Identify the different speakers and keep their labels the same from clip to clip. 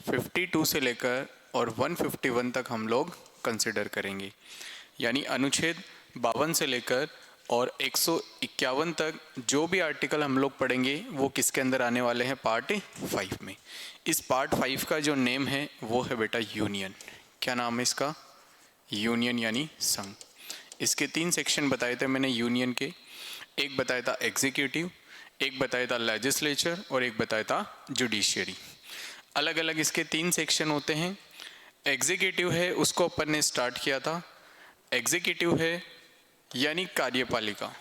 Speaker 1: 52 से लेकर और 151 तक हम लोग कंसिडर करेंगे, यानी अनुच्छेद 52 से लेकर और 151 तक जो भी आर्टिकल हम लोग पढ़ेंगे वो किसके अंदर आने वाले हैं, पार्ट 5 में। इस पार्ट 5 का जो नेम है वो है बेटा यूनियन। क्या नाम है इसका? यूनियन यानी संघ। इसके 3 सेक्शन बताए थे मैंने यूनियन के। एक बताया था एग्जीक्यूटिव, एक बताया था लेजिस्लेचर और एक बताया था जुडिशियरी। अलग अलग इसके 3 सेक्शन होते हैं। एग्जीक्यूटिव है उसको अपन ने स्टार्ट किया था। एग्जीक्यूटिव है यानी कार्यपालिका।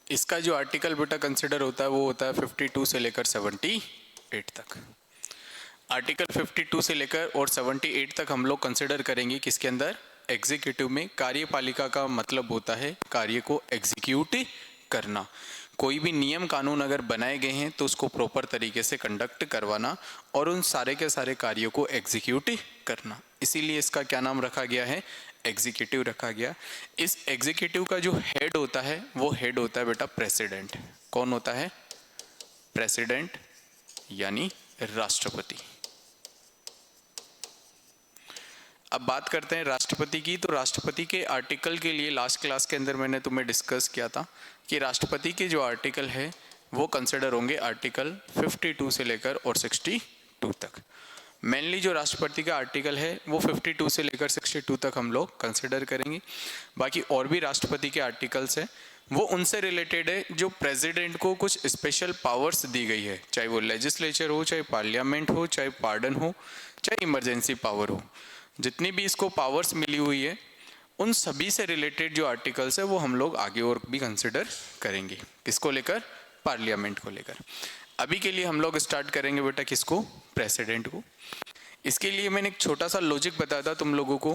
Speaker 1: इसका जो आर्टिकल बेटा कंसिडर होता है वो होता है 52 से लेकर 78 तक। आर्टिकल 52 से लेकर और 78 तक हम लोग कंसिडर करेंगे किसके अंदर, एग्जीक्यूटिव में। कार्यपालिका का मतलब होता है कार्य को एग्जीक्यूट करना। कोई भी नियम कानून अगर बनाए गए हैं तो उसको प्रॉपर तरीके से कंडक्ट करवाना और उन सारे के सारे कार्यों को एग्जीक्यूट करना। इसीलिए इसका क्या नाम रखा गया है, एग्जीक्यूटिव रखा गया। इस एग्जीक्यूटिव का जो हेड होता है वो हेड होता है बेटा प्रेसिडेंट। कौन होता है? प्रेसिडेंट यानी राष्ट्रपति। अब बात करते हैं राष्ट्रपति की। तो राष्ट्रपति के आर्टिकल के लिए लास्ट क्लास के अंदर मैंने तुम्हें डिस्कस किया था कि राष्ट्रपति के जो आर्टिकल है वो कंसिडर होंगे आर्टिकल 52 से लेकर और 62 तक। मेनली जो राष्ट्रपति का आर्टिकल है वो 52 से लेकर 62 तक हम लोग कंसिडर करेंगे। बाकी और भी राष्ट्रपति के आर्टिकल्स हैं वो उनसे रिलेटेड है जो प्रेसिडेंट को कुछ स्पेशल पावर्स दी गई है, चाहे वो लेजिस्लेचर हो, चाहे पार्लियामेंट हो, चाहे पार्डन हो, चाहे इमरजेंसी पावर हो। जितनी भी इसको पावर्स मिली हुई है उन सभी से रिलेटेड जो आर्टिकल्स है वो हम लोग आगे और भी कंसिडर करेंगे। किसको लेकर? पार्लियामेंट को लेकर। अभी के लिए हम लोग स्टार्ट करेंगे बेटा किसको? प्रेसिडेंट को। इसके लिए मैंने एक छोटा सा लॉजिक बताया था तुम लोगों को।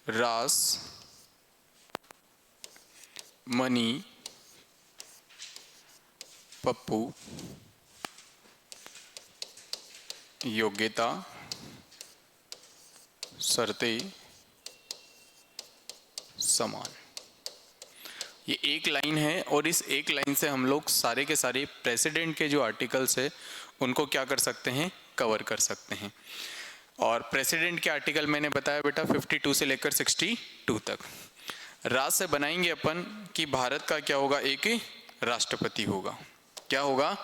Speaker 1: रास, मनी, पप्पू, योग्यता, शर्तें, समान। ये एक लाइन है और इस एक लाइन से हम लोग सारे के सारे प्रेसिडेंट के जो आर्टिकल्स है उनको क्या कर सकते हैं, कवर कर सकते हैं। और प्रेसिडेंट के आर्टिकल मैंने बताया बेटा 52 से लेकर 62 तक। राज से बनाएंगे अपन कि भारत का क्या होगा, एक राष्ट्रपति होगा। क्या होगा?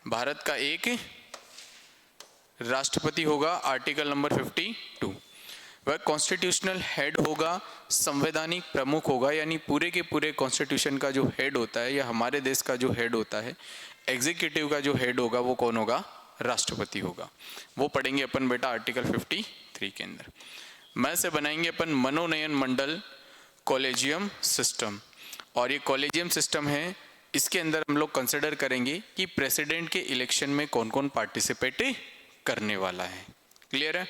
Speaker 1: भारत का एक राष्ट्रपति होगा। Article number 52। वह कॉन्स्टिट्यूशनल हेड होगा, संवैधानिक प्रमुख होगा, यानी पूरे के पूरे कॉन्स्टिट्यूशन का जो हेड होता है या हमारे देश का जो हेड होता है, एग्जीक्यूटिव का जो हेड होगा वो कौन होगा? राष्ट्रपति होगा। वो पढ़ेंगे अपन बेटा आर्टिकल 53 के अंदर। मैं से बनाएंगे अपन मनोनयन मंडल कॉलेजियम सिस्टम। और ये कॉलेजियम सिस्टम है, इसके अंदर हम लोग कंसिडर करेंगे कि प्रेसिडेंट के इलेक्शन में कौन कौन पार्टिसिपेट करने वाला है। क्लियर है?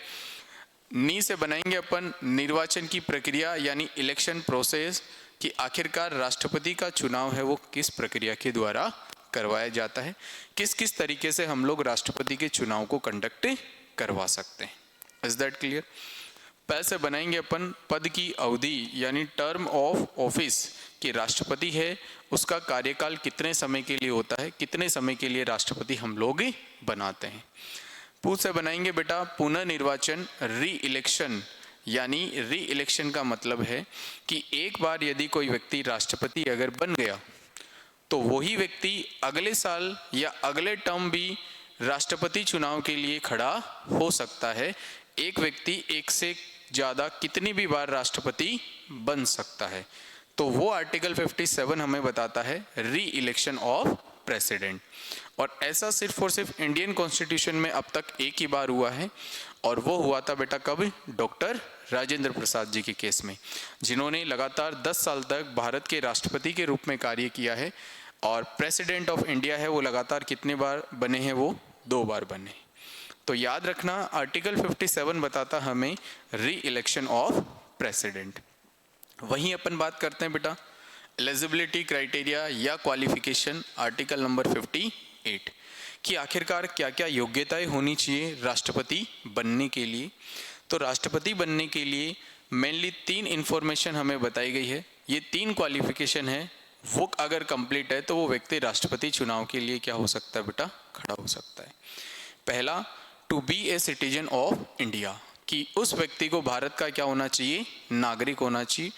Speaker 1: नी से बनाएंगे अपन निर्वाचन की प्रक्रिया यानी इलेक्शन प्रोसेस, कि आखिरकार राष्ट्रपति का चुनाव है वो किस प्रक्रिया के द्वारा करवाया जाता है, किस किस तरीके से हम लोग राष्ट्रपति के चुनाव को कंडक्ट करवा सकते हैं। Is that clear? पै से बनाएंगे अपन पद की अवधि यानी टर्म ऑफ ऑफिस, कि राष्ट्रपति है उसका कार्यकाल कितने समय के लिए होता है, कितने समय के लिए राष्ट्रपति हम लोग बनाते हैं। पू से बनाएंगे बेटा पुनर्निर्वाचन री इलेक्शन, यानी री इलेक्शन का मतलब है कि एक बार यदि कोई व्यक्ति राष्ट्रपति अगर बन गया तो वही व्यक्ति अगले साल या अगले टर्म भी राष्ट्रपति चुनाव के लिए खड़ा हो सकता है। एक व्यक्ति एक से ज़्यादा कितनी भी बार राष्ट्रपति बन सकता है। तो वो आर्टिकल 57 हमें बताता है री इलेक्शन ऑफ प्रेसिडेंट। और ऐसा सिर्फ और सिर्फ इंडियन कॉन्स्टिट्यूशन में अब तक एक ही बार हुआ है, और वो हुआ था बेटा कब? डॉक्टर राजेंद्र प्रसाद जी के केस में, जिन्होंने लगातार 10 साल तक भारत के राष्ट्रपति के रूप में कार्य किया है। और प्रेसिडेंट ऑफ इंडिया है वो लगातार कितने बार बने हैं? वो 2 बार बने। तो याद रखना आर्टिकल 57 बताता हमें री इलेक्शन ऑफ प्रेसिडेंट। वहीं अपन बात करते हैं बेटा एलिजिबिलिटी क्राइटेरिया या क्वालिफिकेशन, आर्टिकल नंबर 58, कि आखिरकार क्या क्या योग्यताएं होनी चाहिए राष्ट्रपति बनने के लिए। तो राष्ट्रपति बनने के लिए मेनली 3 इन्फॉर्मेशन हमें बताई गई है। ये 3 क्वालिफिकेशन है, वो अगर कंप्लीट है तो वो व्यक्ति राष्ट्रपति चुनाव के लिए क्या हो सकता है बेटा, खड़ा हो सकता है। पहला, to be a citizen of India, कि उस व्यक्ति को भारत का क्या होना चाहिए, नागरिक होना चाहिए।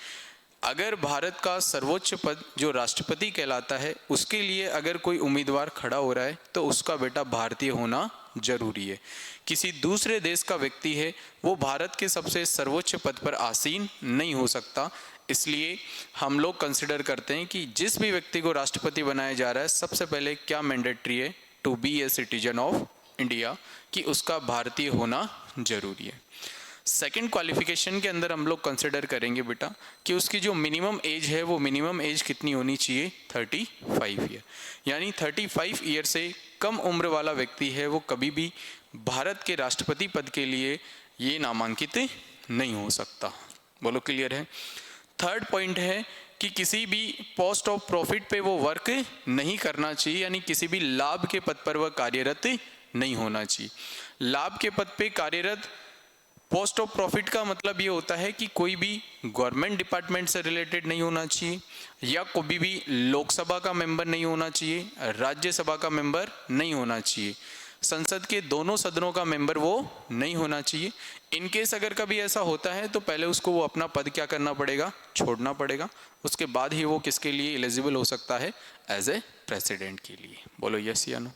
Speaker 1: अगर भारत का सर्वोच्च पद जो राष्ट्रपति कहलाता है उसके लिए अगर कोई उम्मीदवार खड़ा हो रहा है तो उसका बेटा भारतीय होना जरूरी है। किसी दूसरे देश का व्यक्ति है वो भारत के सबसे सर्वोच्च पद पर आसीन नहीं हो सकता। इसलिए हम लोग कंसिडर करते हैं कि जिस भी व्यक्ति को राष्ट्रपति बनाया जा रहा है सबसे पहले क्या मैंडेटरी है, to be a citizen of India, कि उसका भारतीय होना जरूरी है। सेकंड क्वालिफिकेशन के अंदर हम लोग कंसिडर करेंगे बेटा कि उसकी जो मिनिमम एज है वो मिनिमम एज कितनी होनी चाहिए, 35 ईयर, यानी 35 ईयर से कम उम्र वाला व्यक्ति है वो कभी भी भारत के राष्ट्रपति पद के लिए ये नामांकित नहीं हो सकता। बोलो क्लियर है। थर्ड पॉइंट है कि किसी भी पोस्ट ऑफ प्रॉफिट पे वो वर्क नहीं करना चाहिए, यानी किसी भी लाभ के पद पर वह कार्यरत नहीं होना चाहिए। लाभ के पद पे कार्यरत, पोस्ट ऑफ प्रॉफिट का मतलब ये होता है कि कोई भी गवर्नमेंट डिपार्टमेंट से रिलेटेड नहीं होना चाहिए, या कोई भी लोकसभा का मेंबर नहीं होना चाहिए, राज्यसभा का मेंबर नहीं होना चाहिए, संसद के दोनों सदनों का मेंबर वो नहीं होना चाहिए। इनकेस अगर कभी ऐसा होता है तो पहले उसको वो अपना पद क्या करना पड़ेगा, छोड़ना पड़ेगा, उसके बाद ही वो किसके लिए एलिजिबल हो सकता है, एज ए प्रेसिडेंट के लिए। बोलो यस या नो।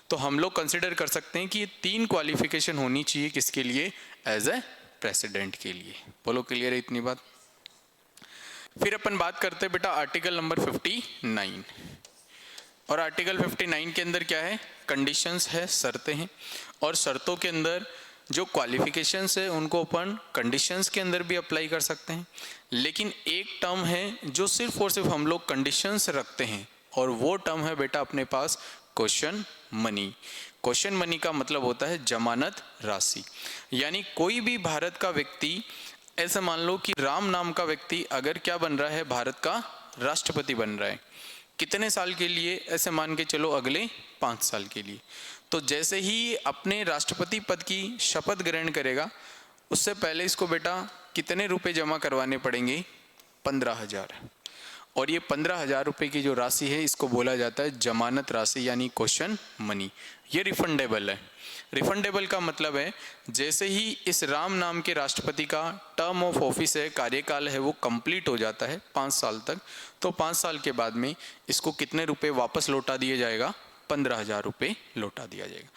Speaker 1: तो हम लोग कंसिडर कर सकते हैं कि ये 3 क्वालिफिकेशन होनी चाहिए किसके लिए, एज ए प्रेसिडेंट के लिए। बोलो क्लियर है इतनी बात। फिर अपन बात करते हैं बेटा आर्टिकल नंबर 59, और आर्टिकल 59 के अंदर क्या है, कंडीशंस है, शर्तें हैं, और शर्तों के अंदर जो क्वालिफिकेशंस है उनको अपन कंडीशंस के अंदर भी अप्लाई कर सकते हैं। लेकिन एक टर्म है जो सिर्फ और सिर्फ हम लोग कंडीशंस रखते हैं, और वो टर्म है बेटा अपने पास क्वेश्चन मनी। क्वेश्चन मनी का मतलब होता है जमानत राशि, यानी कोई भी भारत का व्यक्ति, ऐसा मान लो कि राम नाम का व्यक्ति अगर क्या बन रहा है, भारत का राष्ट्रपति बन रहा है, कितने साल के लिए, ऐसे मान के चलो अगले 5 साल के लिए। तो जैसे ही अपने राष्ट्रपति पद की शपथ ग्रहण करेगा उससे पहले इसको बेटा कितने रुपए जमा करवाने पड़ेंगे, 15,000। और ये 15,000 रुपये की जो राशि है इसको बोला जाता है जमानत राशि, यानी क्वेश्चन मनी। ये रिफंडेबल है। रिफंडेबल का मतलब है जैसे ही इस राम नाम के राष्ट्रपति का टर्म ऑफ ऑफिस है, कार्यकाल है, वो कंप्लीट हो जाता है 5 साल तक, तो 5 साल के बाद में इसको कितने रुपए वापस लौटा दिया जाएगा, 15,000 रुपये लौटा दिया जाएगा।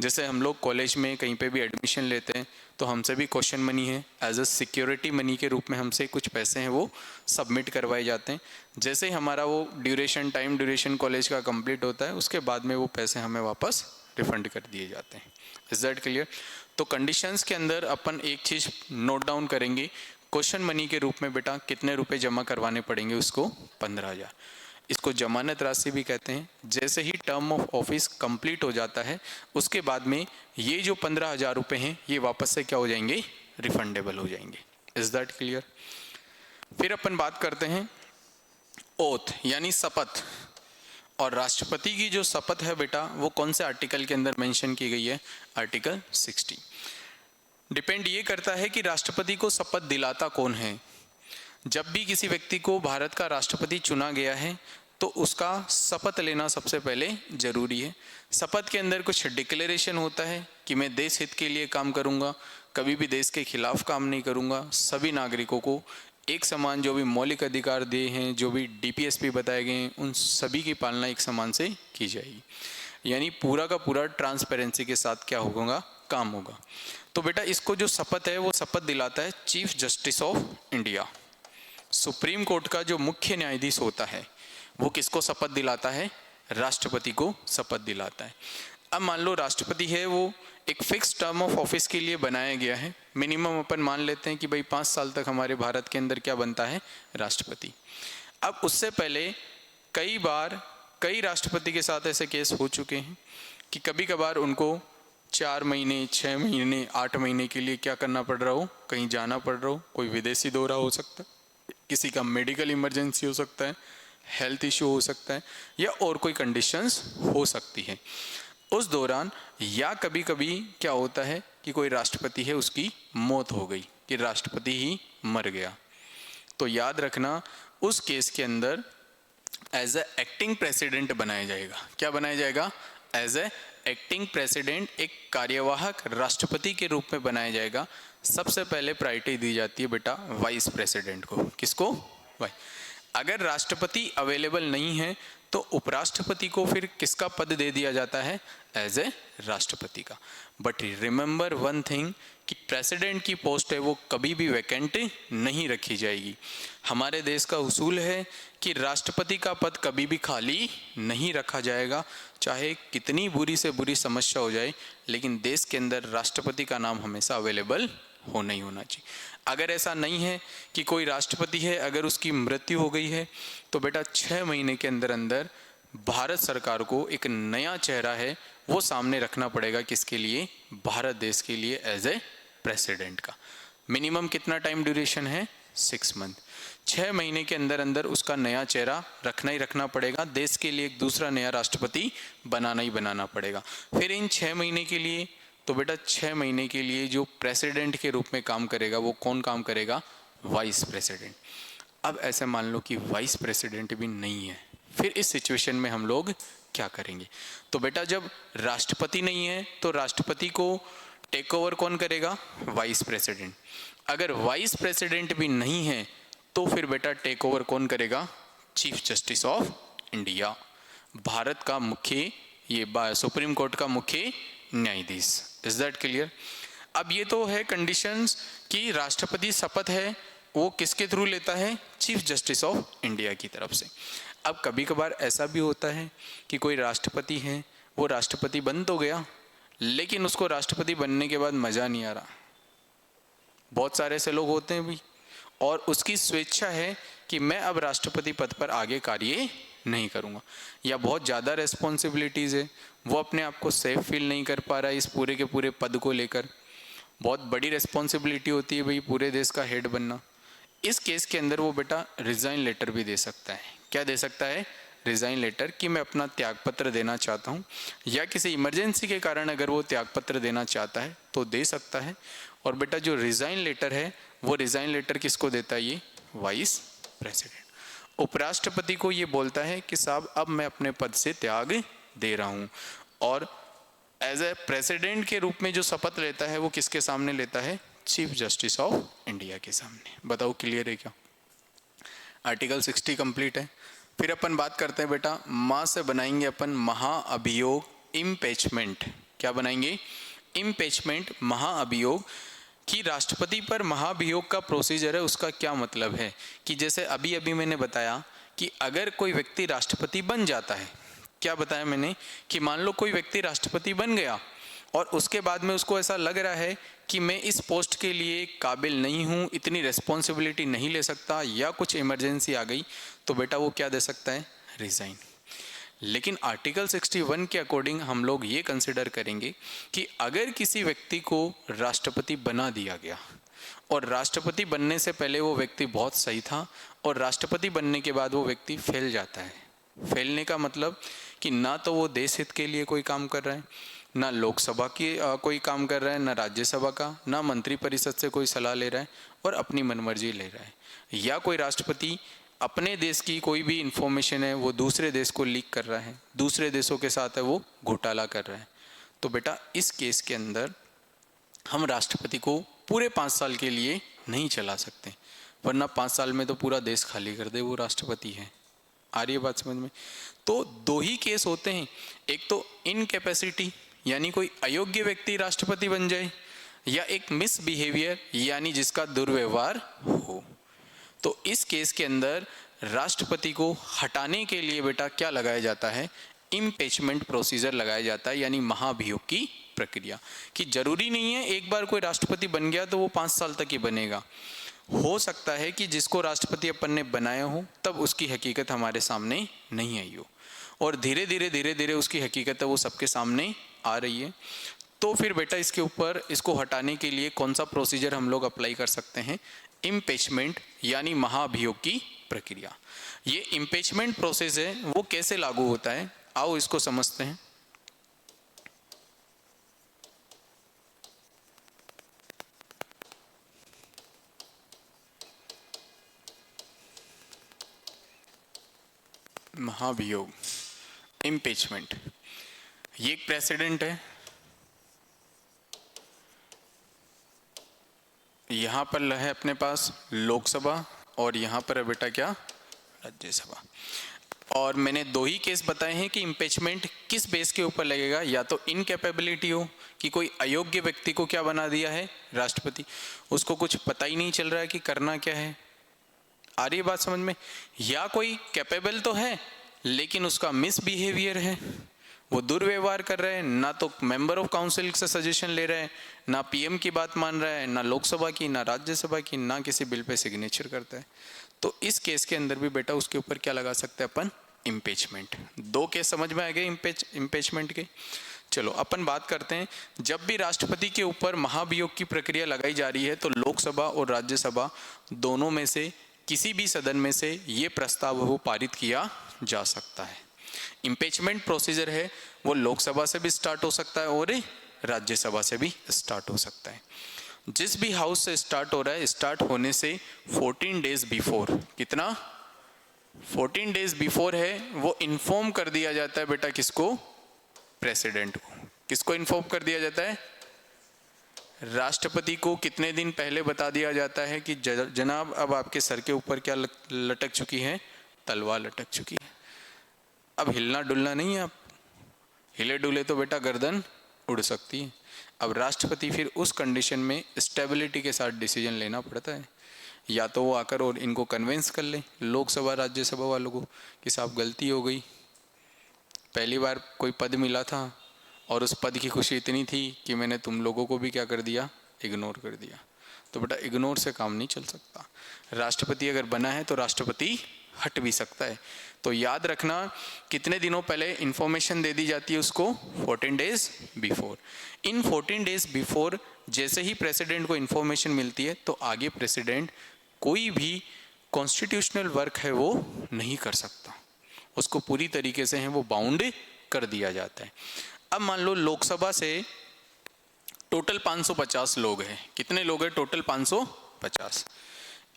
Speaker 1: जैसे हम लोग कॉलेज में कहीं पे भी एडमिशन लेते हैं तो हमसे भी क्वेश्चन मनी है, एज अ सिक्योरिटी मनी के रूप में हमसे कुछ पैसे हैं वो सबमिट करवाए जाते हैं। जैसे ही हमारा वो टाइम ड्यूरेशन कॉलेज का कंप्लीट होता है उसके बाद में वो पैसे हमें वापस रिफंड कर दिए जाते हैं। Is that clear. तो कंडीशंस के अंदर अपन एक चीज़ नोट डाउन करेंगे, क्वेश्चन मनी के रूप में बेटा कितने रुपए जमा करवाने पड़ेंगे उसको, 15,000। इसको जमानत राशि भी कहते हैं। जैसे ही टर्म ऑफ ऑफिस कंप्लीट हो जाता है उसके बाद में ये जो 15,000 रुपये हैं ये वापस से क्या हो जाएंगे, रिफंडेबल हो जाएंगे। Is that clear. फिर अपन बात करते हैं ओथ यानी शपथ। और राष्ट्रपति की जो शपथ है बेटा वो कौन से आर्टिकल के अंदर मेंशन की गई है, आर्टिकल 60। डिपेंड ये करता है कि राष्ट्रपति को शपथ दिलाता कौन है। जब भी किसी व्यक्ति को भारत का राष्ट्रपति चुना गया है तो उसका शपथ लेना सबसे पहले जरूरी है। शपथ के अंदर कुछ डिक्लेरेशन होता है कि मैं देश हित के लिए काम करूंगा, कभी भी देश के खिलाफ काम नहीं करूंगा, सभी नागरिकों को एक समान जो भी मौलिक अधिकार दिए हैं, जो भी DPSP बताए गए हैं, उन सभी की पालना एक समान से की जाएगी। यानी पूरा का पूरा ट्रांसपेरेंसी के साथ क्या होगा, काम होगा। तो बेटा इसको जो शपथ है वो शपथ दिलाता है chief justice of India. Supreme court का जो मुख्य न्यायाधीश होता है वो किसको शपथ दिलाता है, राष्ट्रपति को शपथ दिलाता है। अब मान लो राष्ट्रपति है वो एक फिक्स टर्म ऑफ ऑफिस के लिए बनाया गया है, मिनिमम अपन मान लेते हैं कि भाई 5 साल तक हमारे भारत के अंदर क्या बनता है, राष्ट्रपति। अब उससे पहले कई बार कई राष्ट्रपति के साथ ऐसे केस हो चुके हैं कि कभी कभार उनको 4 महीने 6 महीने 8 महीने के लिए क्या करना पड़ रहा हो, कहीं जाना पड़ रहा हो, कोई विदेशी दौरा हो सकता है, किसी का मेडिकल इमरजेंसी हो सकता है, हेल्थ इशू हो सकता है, या और कोई कंडीशंस हो सकती है उस दौरान। या कभी कभी क्या होता है कि कोई राष्ट्रपति है उसकी मौत हो गई, कि राष्ट्रपति ही मर गया, तो याद रखना उस केस के अंदर एज ए एक्टिंग प्रेसिडेंट बनाया जाएगा। क्या बनाया जाएगा? एज ए एक्टिंग प्रेसिडेंट, एक कार्यवाहक राष्ट्रपति के रूप में बनाया जाएगा। सबसे पहले प्रायोरिटी दी जाती है बेटा वाइस प्रेसिडेंट को। किसको? वाइस। अगर राष्ट्रपति अवेलेबल नहीं है तो उपराष्ट्रपति को फिर किसका पद दे दिया जाता है? एज ए राष्ट्रपति का। बट रिमेंबर वन थिंग कि प्रेसिडेंट की पोस्ट है वो कभी भी वैकेंट नहीं रखी जाएगी। हमारे देश का उसूल है कि राष्ट्रपति का पद कभी भी खाली नहीं रखा जाएगा, चाहे कितनी बुरी से बुरी समस्या हो जाए, लेकिन देश के अंदर राष्ट्रपति का नाम हमेशा अवेलेबल होना ही होना चाहिए। अगर ऐसा नहीं है कि कोई राष्ट्रपति है, अगर उसकी मृत्यु हो गई है, तो बेटा 6 महीने के अंदर अंदर भारत सरकार को एक नया चेहरा है वो सामने रखना पड़ेगा। किसके लिए? भारत देश के लिए एज ए प्रेसिडेंट का। मिनिमम कितना टाइम ड्यूरेशन है? 6 मंथ। 6 महीने के अंदर अंदर उसका नया चेहरा रखना ही रखना पड़ेगा। देश के लिए एक दूसरा नया राष्ट्रपति बनाना ही बनाना पड़ेगा। फिर इन 6 महीने के लिए, तो बेटा 6 महीने के लिए जो प्रेसिडेंट के रूप में काम करेगा वो कौन काम करेगा? Vice president. अब ऐसे मान लो कि वाइस प्रेसिडेंट भी नहीं है, फिर इस सिचुएशन में हम लोग क्या करेंगे? तो बेटा जब राष्ट्रपति नहीं है तो राष्ट्रपति को टेक ओवर कौन करेगा? Vice president. अगर वाइस प्रेसिडेंट भी नहीं है तो फिर बेटा टेक ओवर कौन करेगा? Chief justice of India, Bharat का मुख्य, ये सुप्रीम कोर्ट का मुख्य न्यायाधीश। Is that clear? अब ये तो है कंडीशंस कि राष्ट्रपति शपथ है वो किसके थ्रू लेता है? चीफ जस्टिस ऑफ इंडिया की तरफ से। अब कभी कभार ऐसा भी होता है कि कोई राष्ट्रपति है, वो राष्ट्रपति बन तो गया, लेकिन उसको राष्ट्रपति बनने के बाद मजा नहीं आ रहा। बहुत सारे ऐसे लोग होते हैं भी, और उसकी स्वेच्छा है कि मैं अब राष्ट्रपति पद पर आगे कार्य नहीं करूंगा, या बहुत ज़्यादा रेस्पॉन्सिबिलिटीज़ है, वो अपने आप को सेफ फील नहीं कर पा रहा है इस पूरे के पूरे पद को लेकर। बहुत बड़ी रेस्पॉन्सिबिलिटी होती है भाई पूरे देश का हेड बनना। इस केस के अंदर वो बेटा रिजाइन लेटर भी दे सकता है। क्या दे सकता है? रिजाइन लेटर, कि मैं अपना त्यागपत्र देना चाहता हूँ, या किसी इमरजेंसी के कारण अगर वो त्यागपत्र देना चाहता है तो दे सकता है। और बेटा जो रिजाइन लेटर है वो रिजाइन लेटर किसको देता है? ये वाइस प्रेसिडेंट। उपराष्ट्रपति को ये बोलता है कि साहब अब मैं अपने पद से त्याग दे रहा हूँ, और एज ए प्रेसिडेंट के रूप में जो शपथ लेता है वो किसके सामने लेता है? चीफ जस्टिस ऑफ इंडिया के सामने। बताओ क्लियर है क्या? आर्टिकल 60 कंप्लीट है। फिर अपन बात करते हैं बेटा, माँ से बनाएंगे अपन महाअभियोग, इम्पीचमेंट। क्या बनाएंगे? इम्पीचमेंट, महाअभियोग। कि राष्ट्रपति पर महाभियोग का प्रोसीजर है, उसका क्या मतलब है कि जैसे अभी अभी मैंने बताया कि अगर कोई व्यक्ति राष्ट्रपति बन जाता है, क्या बताया मैंने कि मान लो कोई व्यक्ति राष्ट्रपति बन गया और उसके बाद में उसको ऐसा लग रहा है कि मैं इस पोस्ट के लिए काबिल नहीं हूँ, इतनी रिस्पॉन्सिबिलिटी नहीं ले सकता, या कुछ इमरजेंसी आ गई, तो बेटा वो क्या दे सकता है? रिजाइन। लेकिन आर्टिकल 61 के अकॉर्डिंग हम लोग ये कंसिडर करेंगे कि अगर किसी व्यक्ति को राष्ट्रपति बना दिया गया और राष्ट्रपति बनने से पहले वो व्यक्ति बहुत सही था, और राष्ट्रपति बनने के बाद वो व्यक्ति फैल जाता है। फैलने का मतलब कि ना तो वो देश हित के लिए कोई काम कर रहा है, ना लोकसभा की कोई काम कर रहा है, ना राज्यसभा का, ना मंत्रिपरिषद से कोई सलाह ले रहा है और अपनी मनमर्जी ले रहा है, या कोई राष्ट्रपति अपने देश की कोई भी इंफॉर्मेशन है वो दूसरे देश को लीक कर रहा है, दूसरे देशों के साथ है वो घोटाला कर रहा है। तो बेटा इस केस के अंदर हम राष्ट्रपति को पूरे 5 साल के लिए नहीं चला सकते, वरना 5 साल में तो पूरा देश खाली कर दे वो राष्ट्रपति है। आ रही है बात समझ में? तो 2 ही केस होते हैं, एक तो इनकैपेसिटी यानी कोई अयोग्य व्यक्ति राष्ट्रपति बन जाए, या एक मिसबिहेवियर यानी जिसका दुर्व्यवहार हो। तो इस केस के अंदर राष्ट्रपति को हटाने के लिए बेटा क्या लगाया जाता है? इम्पीचमेंट प्रोसीजर लगाया जाता है, यानी महाभियोग की प्रक्रिया। कि जरूरी नहीं है एक बार कोई राष्ट्रपति बन गया तो वो 5 साल तक ही बनेगा। हो सकता है कि जिसको राष्ट्रपति अपन ने बनाया हो तब उसकी हकीकत हमारे सामने नहीं आई हो, और धीरे धीरे उसकी हकीकत है वो सबके सामने आ रही है। तो फिर बेटा इसके ऊपर इसको हटाने के लिए कौन सा प्रोसीजर हम लोग अप्लाई कर सकते हैं? इम्पीचमेंट यानी महाभियोग की प्रक्रिया। ये इम्पीचमेंट प्रोसेस है वो कैसे लागू होता है, आओ इसको समझते हैं। महाभियोग, इम्पीचमेंट, ये एक प्रेसिडेंट है, यहाँ पर है अपने पास लोकसभा और यहाँ पर है बेटा क्या, राज्यसभा। और मैंने दो ही केस बताए हैं कि इम्पीचमेंट किस बेस के ऊपर लगेगा, या तो इनकैपेबिलिटी हो कि कोई अयोग्य व्यक्ति को क्या बना दिया है राष्ट्रपति, उसको कुछ पता ही नहीं चल रहा है कि करना क्या है, आ रही है बात समझ में, या कोई कैपेबल तो है लेकिन उसका मिसबिहेवियर है, वो दुर्व्यवहार कर रहे हैं, ना तो मेंबर ऑफ काउंसिल से सजेशन ले रहे हैं, ना पीएम की बात मान रहा है, ना लोकसभा की, ना राज्यसभा की, ना किसी बिल पे सिग्नेचर करता है। तो इस केस के अंदर भी बेटा उसके ऊपर क्या लगा सकते हैं अपन, इम्पीचमेंट। दो केस समझ में आ गए इम्पीचमेंट के। चलो अपन बात करते हैं, जब भी राष्ट्रपति के ऊपर महाभियोग की प्रक्रिया लगाई जा रही है तो लोकसभा और राज्यसभा दोनों में से किसी भी सदन में से ये प्रस्ताव वो पारित किया जा सकता है। इम्पीचमेंट प्रोसीजर है वो लोकसभा से भी स्टार्ट हो सकता है और राज्यसभा से भी स्टार्ट हो सकता है। जिस भी हाउस से स्टार्ट हो रहा है, स्टार्ट होने से 14 डेज बिफोर, कितना 14 डेज बिफोर है वो इन्फॉर्म कर दिया जाता है बेटा किसको, प्रेसिडेंट को। किसको इन्फॉर्म कर दिया जाता है, राष्ट्रपति को कितने दिन पहले बता दिया जाता है कि जनाब अब आपके सर के ऊपर क्या लटक चुकी है, तलवार लटक चुकी है, अब हिलना डुलना नहीं है, आप हिले डुले तो बेटा गर्दन उड़ सकती है। अब राष्ट्रपति फिर उस कंडीशन में स्टेबिलिटी के साथ डिसीजन लेना पड़ता है, या तो वो आकर और इनको कन्विंस कर ले लोकसभा राज्यसभा वालों को कि साहब गलती हो गई, पहली बार कोई पद मिला था और उस पद की खुशी इतनी थी कि मैंने तुम लोगों को भी क्या कर दिया, इग्नोर कर दिया। तो बेटा इग्नोर से काम नहीं चल सकता, राष्ट्रपति अगर बना है तो राष्ट्रपति हट भी सकता है। तो याद रखना कितने दिनों पहले इंफॉर्मेशन दे दी जाती है उसको, 14 डेज बिफोर। इन 14 डेज बिफोर जैसे ही प्रेसिडेंट को इंफॉर्मेशन मिलती है तो आगे प्रेसिडेंट कोई भी कॉन्स्टिट्यूशनल वर्क है वो नहीं कर सकता, उसको पूरी तरीके से है वो बाउंड कर दिया जाता है। अब मान लो लोकसभा से टोटल 550 लोग हैं, कितने लोग हैं टोटल, 550।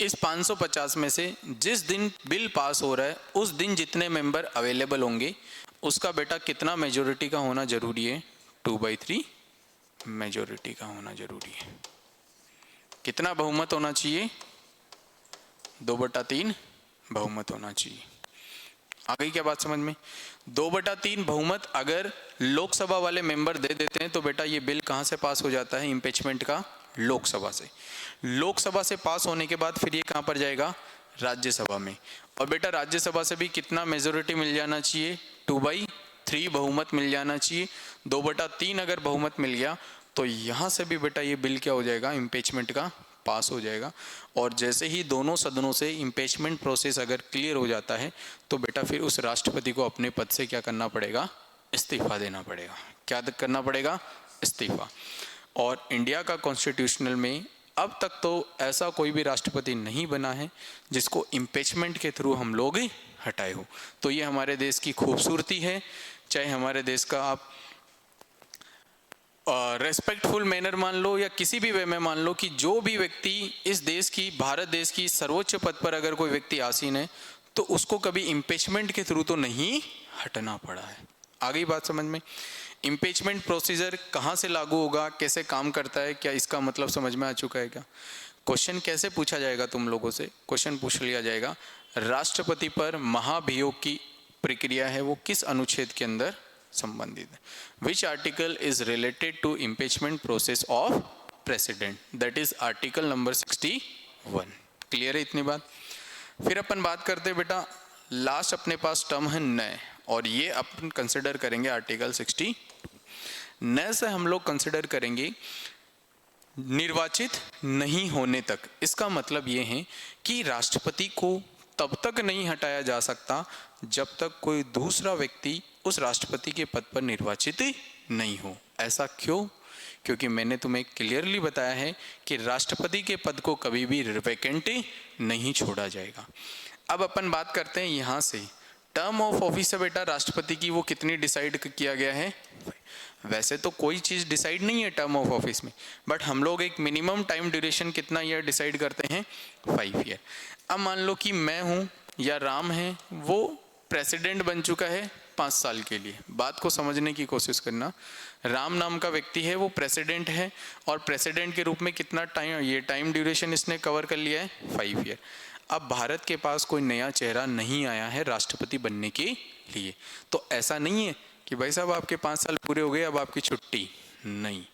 Speaker 1: इस 550 में से जिस दिन बिल पास हो रहा है उस दिन जितने मेंबर अवेलेबल होंगे उसका बेटा कितना मेजोरिटी का होना जरूरी है, 2/3 मेजोरिटी का होना जरूरी है। कितना बहुमत होना चाहिए, 2/3 बहुमत होना चाहिए। आ गई क्या बात समझ में, 2/3 बहुमत अगर लोकसभा वाले मेंबर दे देते हैं तो बेटा ये बिल कहां से पास हो जाता है, इम्पीचमेंट का, लोकसभा से। लोकसभा से पास होने के बाद फिर ये कहां पर जाएगा, राज्यसभा में। और बेटा राज्यसभा से भी कितना मेजोरिटी मिल जाना चाहिए, 2/3 बहुमत मिल जाना चाहिए। 2/3 अगर बहुमत मिल गया तो यहां से भी बेटा ये बिल क्या हो जाएगा, इम्पीचमेंट का पास हो जाएगा। और जैसे ही दोनों सदनों से इम्पीचमेंट प्रोसेस अगर क्लियर हो जाता है तो बेटा फिर उस राष्ट्रपति को अपने पद से क्या करना पड़ेगा, इस्तीफा देना पड़ेगा। क्या करना पड़ेगा, इस्तीफा। और इंडिया का कॉन्स्टिट्यूशनल में अब तक तो ऐसा कोई भी राष्ट्रपति नहीं बना है जिसको इम्पीचमेंट के थ्रू हम लोग हटाए हो। तो ये हमारे देश की खूबसूरती है। चाहे हमारे देश का आप रेस्पेक्टफुल मैनर मान लो या किसी भी वे में मान लो कि जो भी व्यक्ति इस देश की, भारत देश की सर्वोच्च पद पर अगर कोई व्यक्ति आसीन है तो उसको कभी इम्पीचमेंट के थ्रू तो नहीं हटना पड़ा है। आ गई बात समझ में। इम्पीचमेंट प्रोसीजर कहाँ से लागू होगा, कैसे काम करता है, क्या इसका मतलब समझ में आ चुका है क्या। क्वेश्चन कैसे पूछा जाएगा, तुम लोगों से क्वेश्चन पूछ लिया जाएगा, राष्ट्रपति पर महाभियोग की प्रक्रिया है वो किस अनुच्छेद के अंदर संबंधित है, which article is related to impeachment process of president, that is article number 61। Clear है इतनी बात। फिर अपन बात करते हैं बेटा, लास्ट अपने पास टर्म है नए, और ये अपन कंसिडर करेंगे आर्टिकल 60। नए से हम लोग कंसिडर करेंगे निर्वाचित नहीं होने तक। इसका मतलब ये है कि राष्ट्रपति को तब तक नहीं हटाया जा सकता जब तक कोई दूसरा व्यक्ति उस राष्ट्रपति के पद पर निर्वाचित नहीं हो। ऐसा क्यों? क्योंकि मैंने तुम्हें क्लियरली बताया है कि राष्ट्रपति के पद को कभी भी वैकेंट नहीं छोड़ा जाएगा। अब अपन बात करते हैं यहाँ से टर्म ऑफ ऑफिस है बेटा राष्ट्रपति की, वो कितनी डिसाइड किया गया है। वैसे तो कोई चीज़ डिसाइड नहीं है टर्म ऑफ ऑफिस में, बट हम लोग एक मिनिमम टाइम ड्यूरेशन कितना ईयर डिसाइड करते हैं, 5 ईयर। अब मान लो कि मैं हूँ या राम है, वो प्रेसिडेंट बन चुका है 5 साल के लिए। बात को समझने की कोशिश करना। राम नाम का व्यक्ति है, वो प्रेसिडेंट है, और प्रेसिडेंट के रूप में कितना टाइम, ये टाइम ड्यूरेशन इसने कवर कर लिया है 5 ईयर। अब भारत के पास कोई नया चेहरा नहीं आया है राष्ट्रपति बनने के लिए, तो ऐसा नहीं है कि भाई साहब आपके 5 साल पूरे हो गए अब आपकी छुट्टी, नहीं।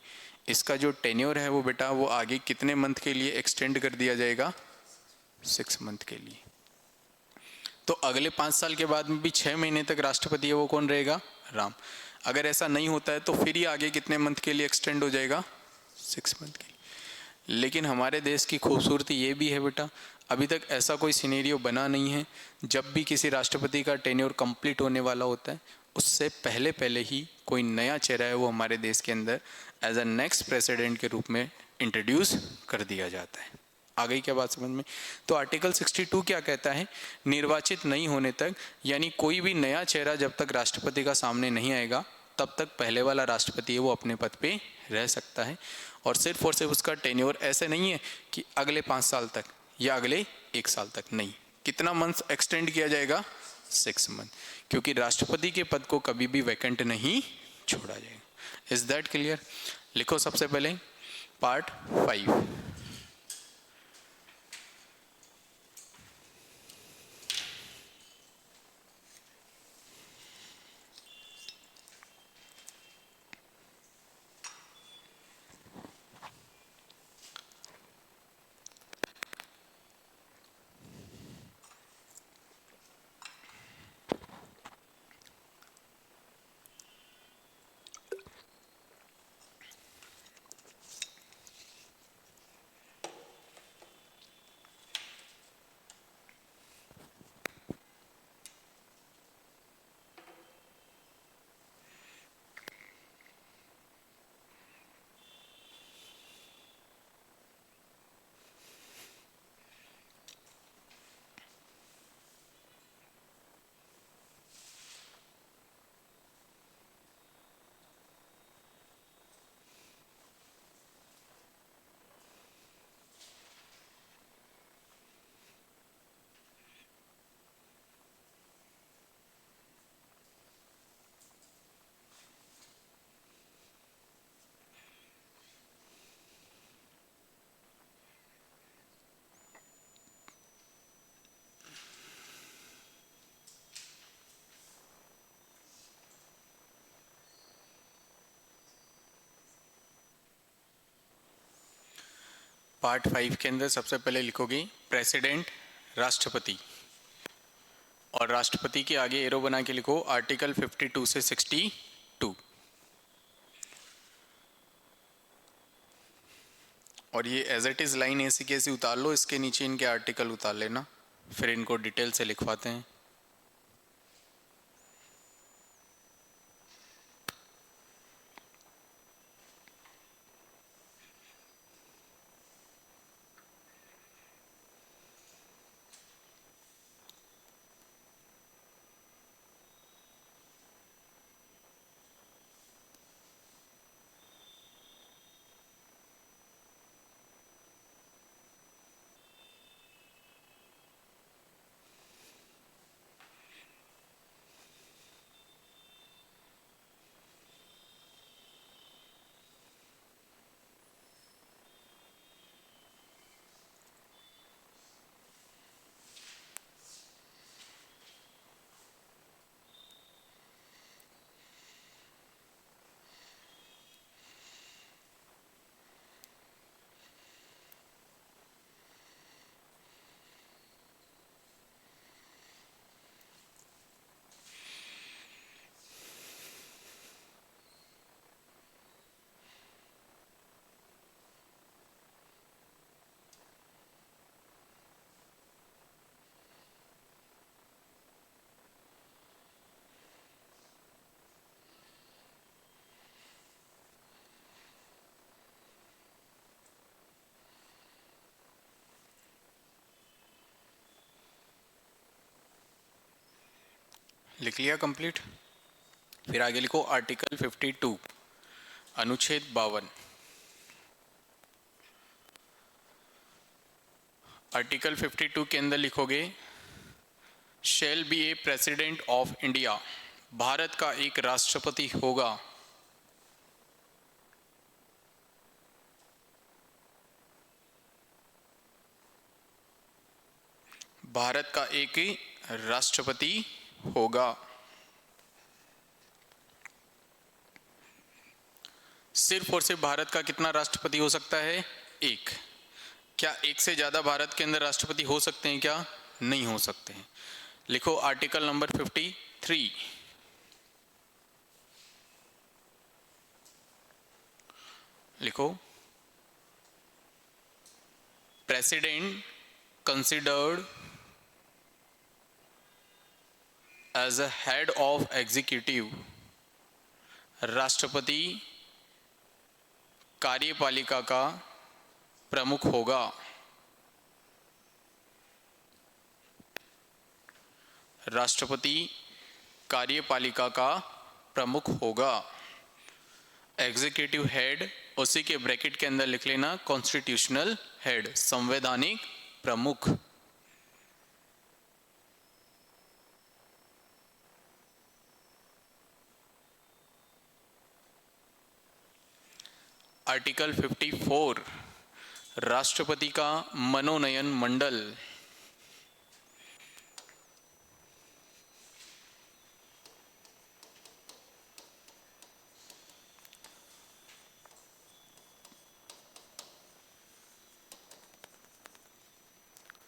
Speaker 1: इसका जो टेन्योर है वो बेटा वो आगे कितने मंथ के लिए एक्सटेंड कर दिया जाएगा, 6 मंथ के लिए। तो अगले 5 साल के बाद में भी 6 महीने तक राष्ट्रपति है वो कौन रहेगा, राम। अगर ऐसा नहीं होता है तो फिर ही आगे कितने मंथ के लिए एक्सटेंड हो जाएगा, 6 मंथ के लिए। लेकिन हमारे देश की खूबसूरती ये भी है बेटा, अभी तक ऐसा कोई सिनेरियो बना नहीं है जब भी किसी राष्ट्रपति का टेन्योर कंप्लीट होने वाला होता है उससे पहले पहले ही कोई नया चेहरा है वो हमारे देश के अंदर एज अ नेक्स्ट प्रेसिडेंट के रूप में इंट्रोड्यूस कर दिया जाता है। आ गई क्या बात समझ में? तो आर्टिकल 62 क्या कहता है, निर्वाचित नहीं होने तक, यानी कोई भी नया चेहरा जब तक राष्ट्रपति का सामने नहीं आएगा तब तक पहले वाला राष्ट्रपति है वो अपने पद पे रह सकता है। और सिर्फ उसका टेन्योर ऐसे नहीं है कि अगले 5 साल तक या अगले 1 साल तक, नहीं। कितना मंथ एक्सटेंड किया जाएगा, 6 मंथ, क्योंकि राष्ट्रपति के पद को कभी भी वैकेंट नहीं छोड़ा जाएगा। Is that clear? लिखो सबसे पहले पार्ट 5। पार्ट 5 के अंदर सबसे पहले लिखोगे प्रेसिडेंट, राष्ट्रपति, और राष्ट्रपति के आगे एरो बना के लिखो आर्टिकल 52 से 62। और ये एज इट इज लाइन ऐसी कैसी उतार लो, इसके नीचे इनके आर्टिकल उतार लेना, फिर इनको डिटेल से लिखवाते हैं। लिख लिया कंप्लीट? फिर आगे लिखो आर्टिकल 52 अनुच्छेद 52। आर्टिकल 52 के अंदर लिखोगे shall be A president of India, Bharat का एक राष्ट्रपति होगा। भारत का एक राष्ट्रपति होगा। सिर्फ और सिर्फ भारत का कितना राष्ट्रपति हो सकता है? एक। क्या एक से ज्यादा भारत के अंदर राष्ट्रपति हो सकते हैं क्या? नहीं हो सकते हैं। लिखो आर्टिकल नंबर 53। लिखो president considered as a head of executive, राष्ट्रपति कार्यपालिका का प्रमुख होगा। राष्ट्रपति कार्यपालिका का प्रमुख होगा। एग्जीक्यूटिव हेड, उसी के ब्रैकेट के अंदर लिख लेना कॉन्स्टिट्यूशनल हेड, संवैधानिक प्रमुख। आर्टिकल 54, राष्ट्रपति का मनोनयन मंडल।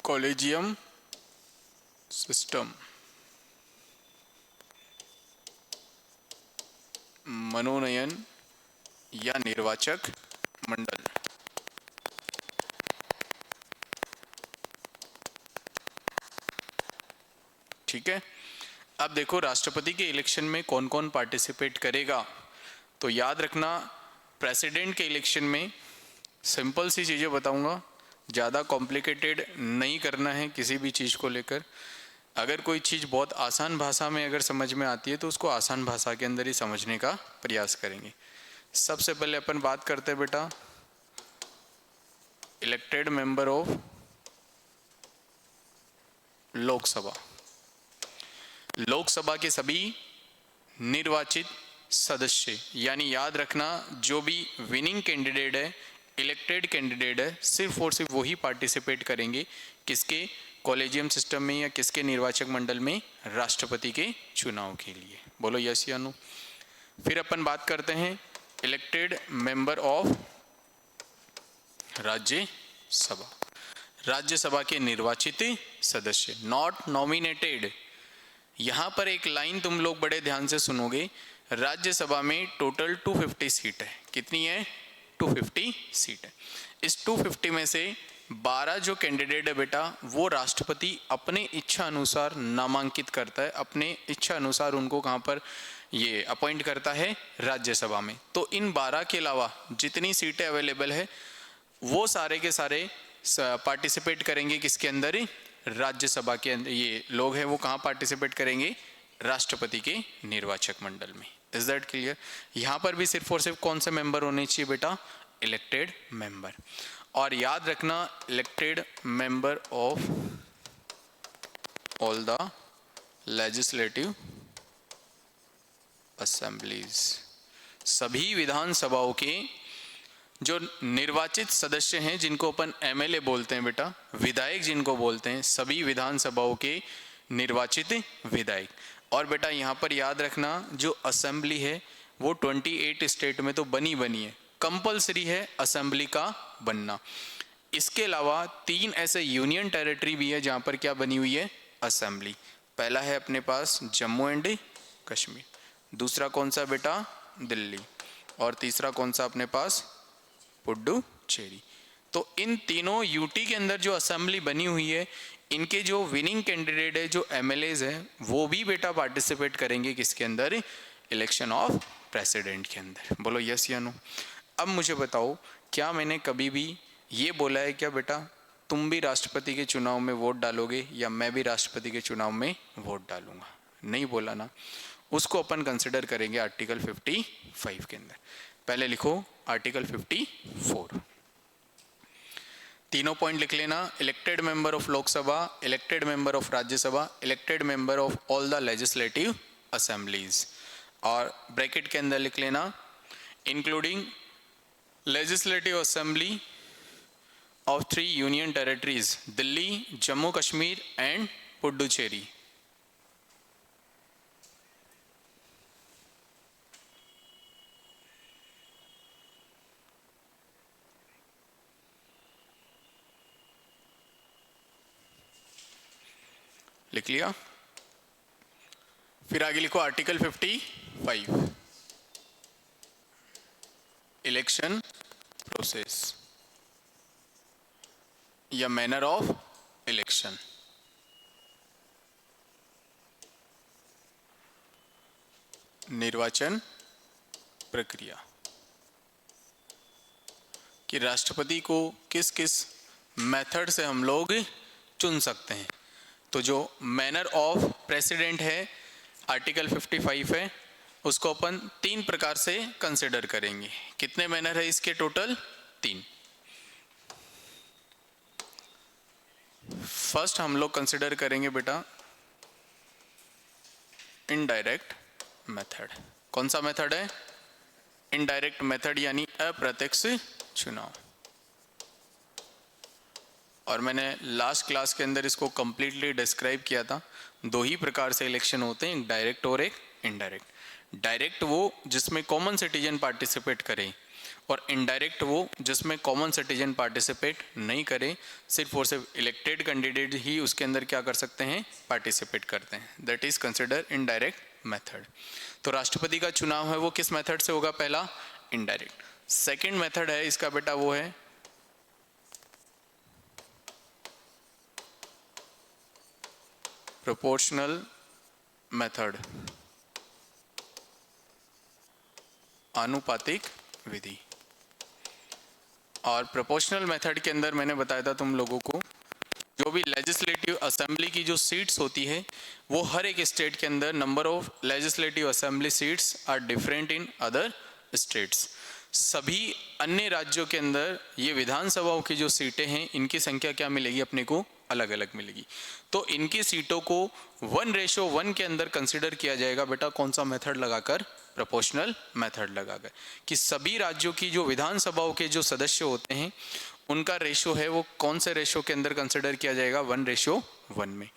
Speaker 1: कॉलेजियम सिस्टम, मनोनयन या निर्वाचक मंडल। ठीक है। अब देखो राष्ट्रपति के इलेक्शन में कौन कौन पार्टिसिपेट करेगा। तो याद रखना प्रेसिडेंट के इलेक्शन में सिंपल सी चीजें बताऊंगा, ज़्यादा कॉम्प्लिकेटेड नहीं करना है किसी भी चीज़ को लेकर। अगर कोई चीज़ बहुत आसान भाषा में अगर समझ में आती है तो उसको आसान भाषा के अंदर ही समझने का प्रयास करेंगे। सबसे पहले अपन बात करते हैं बेटा elected member of Lok Sabha. Lok Sabha के सभी निर्वाचित सदस्य, यानी याद रखना जो भी विनिंग कैंडिडेट है, इलेक्टेड कैंडिडेट है, सिर्फ और सिर्फ वही पार्टिसिपेट करेंगे किसके? कॉलेजियम सिस्टम में या किसके निर्वाचक मंडल में? राष्ट्रपति के चुनाव के लिए। बोलो यस या नो। फिर अपन बात करते हैं elected member of Rajya Sabha. Rajya Sabha के निर्वाचित सदस्य, नॉट नॉमिनेटेड। यहां पर एक लाइन तुम लोग बड़े ध्यान से सुनोगे। राज्यसभा में टोटल 250 सीट है। कितनी है? 250 सीट है। इस 250 में से 12 जो कैंडिडेट है बेटा वो राष्ट्रपति अपने इच्छा अनुसार नामांकित करता है, अपने इच्छा अनुसार उनको कहां पर ये अपॉइंट करता है? राज्यसभा में। तो इन 12 के अलावा जितनी सीटें अवेलेबल है वो सारे के सारे पार्टिसिपेट करेंगे किसके अंदर? राज्यसभा के अंदर। ये लोग हैं वो कहाँ पार्टिसिपेट करेंगे? राष्ट्रपति के निर्वाचक मंडल में। Is that clear? यहाँ पर भी सिर्फ और सिर्फ कौन से मेंबर होने चाहिए बेटा? Elected member. और याद रखना elected member of all the legislative assemblies. सभी विधानसभाओं के जो निर्वाचित सदस्य हैं जिनको अपन एमएलए बोलते हैं बेटा, विधायक जिनको बोलते हैं, सभी विधानसभाओं के निर्वाचित विधायक। और बेटा यहाँ पर याद रखना जो असेंबली है वो 28 स्टेट में तो बनी है, कंपलसरी है असेंबली का बनना। इसके अलावा 3 ऐसे यूनियन टेरिटरी भी है जहाँ पर क्या बनी हुई है? असेंबली। पहला है अपने पास जम्मू एंड कश्मीर, दूसरा कौन सा बेटा? दिल्ली, और तीसरा कौन सा अपने पास? पुडुचेरी। तो इन तीनों यूटी के अंदर जो असेंबली बनी हुई है, इनके जो विनिंग कैंडिडेट है, जो एमएलएज हैं, वो भी बेटा पार्टिसिपेट करेंगे किसके अंदर? इलेक्शन ऑफ प्रेसिडेंट के अंदर। बोलो यस या नो। अब मुझे बताओ क्या मैंने कभी भी ये बोला है क्या बेटा तुम भी राष्ट्रपति के चुनाव में वोट डालोगे या मैं भी राष्ट्रपति के चुनाव में वोट डालूंगा? नहीं बोला ना। उसको अपन कंसिडर करेंगे आर्टिकल 55 के अंदर। पहले लिखो आर्टिकल 54। तीनों पॉइंट लिख लेना, elected member of Lok Sabha, elected member of Rajya Sabha, elected member of all the legislative assemblies, और ब्रैकेट के अंदर लिख लेना including legislative assembly of 3 union territories, Delhi, Jammu Kashmir and Puducherry. लिख लिया? फिर आगे लिखो आर्टिकल 55, इलेक्शन प्रोसेस या मैनर ऑफ इलेक्शन। निर्वाचन प्रक्रिया कि राष्ट्रपति को किस किस मेथड से हम लोग चुन सकते हैं। तो जो मैनर ऑफ प्रेसिडेंट है आर्टिकल 55 है, उसको अपन 3 प्रकार से कंसिडर करेंगे। कितने मैनर है इसके? टोटल 3। फर्स्ट हम लोग कंसिडर करेंगे बेटा इनडायरेक्ट मेथड। कौन सा मेथड है? इनडायरेक्ट मेथड यानी अप्रत्यक्ष चुनाव। और मैंने लास्ट क्लास के अंदर इसको कंप्लीटली डिस्क्राइब किया था। 2 ही प्रकार से इलेक्शन होते हैं, एक डायरेक्ट और एक इनडायरेक्ट। डायरेक्ट वो जिसमें कॉमन सिटीजन पार्टिसिपेट करे, और इनडायरेक्ट वो जिसमें कॉमन सिटीजन पार्टिसिपेट नहीं करे, सिर्फ और सिर्फ इलेक्टेड कैंडिडेट ही उसके अंदर क्या कर सकते हैं? पार्टिसिपेट करते हैं। That is consider indirect method. तो राष्ट्रपति का चुनाव है वो किस मेथड से होगा? पहला इनडायरेक्ट। सेकेंड मेथड है इसका बेटा वो है प्रोपोर्शनल मेथड, आनुपातिक विधि। और प्रोपोर्शनल मेथड के अंदर मैंने बताया था तुम लोगों को, जो भी लेजिस्लेटिव असेंबली की जो सीट्स होती है वो हर एक स्टेट के अंदर number of legislative assembly seats are different in other states. सभी अन्य राज्यों के अंदर ये विधानसभाओं की जो सीटें हैं इनकी संख्या क्या मिलेगी अपने को? अलग अलग मिलेगी। तो इनकी सीटों को 1:1 के अंदर कंसिडर किया जाएगा बेटा। कौन सा मेथड लगाकर? प्रोपोर्शनल मेथड लगाकर, कि सभी राज्यों की जो विधानसभाओं के जो सदस्य होते हैं उनका रेशो है वो कौन से रेशो के अंदर कंसिडर किया जाएगा? 1:1 में।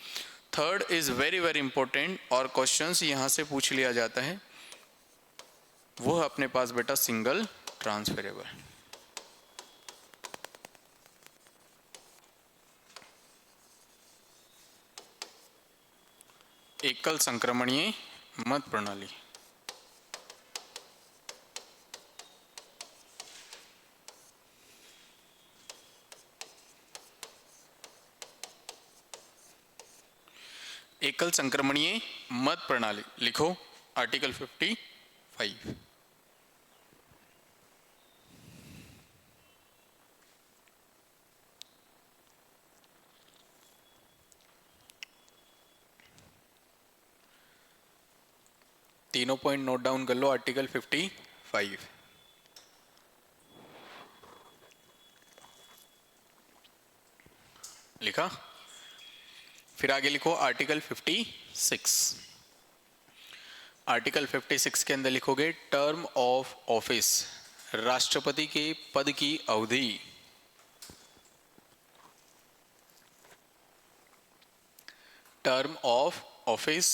Speaker 1: Third is very very important, और क्वेश्चंस यहां से पूछ लिया जाता है, वो है अपने पास बेटा सिंगल ट्रांसफरेबल। एकल संक्रमणीय मत प्रणाली। एकल संक्रमणीय मत प्रणाली लिखो आर्टिकल 55। तीनों पॉइंट नोट डाउन कर लो। आर्टिकल 55 लिखा? फिर आगे लिखो आर्टिकल 56। आर्टिकल 56 के अंदर लिखोगे टर्म ऑफ ऑफिस, राष्ट्रपति के पद की अवधि। टर्म ऑफ ऑफिस,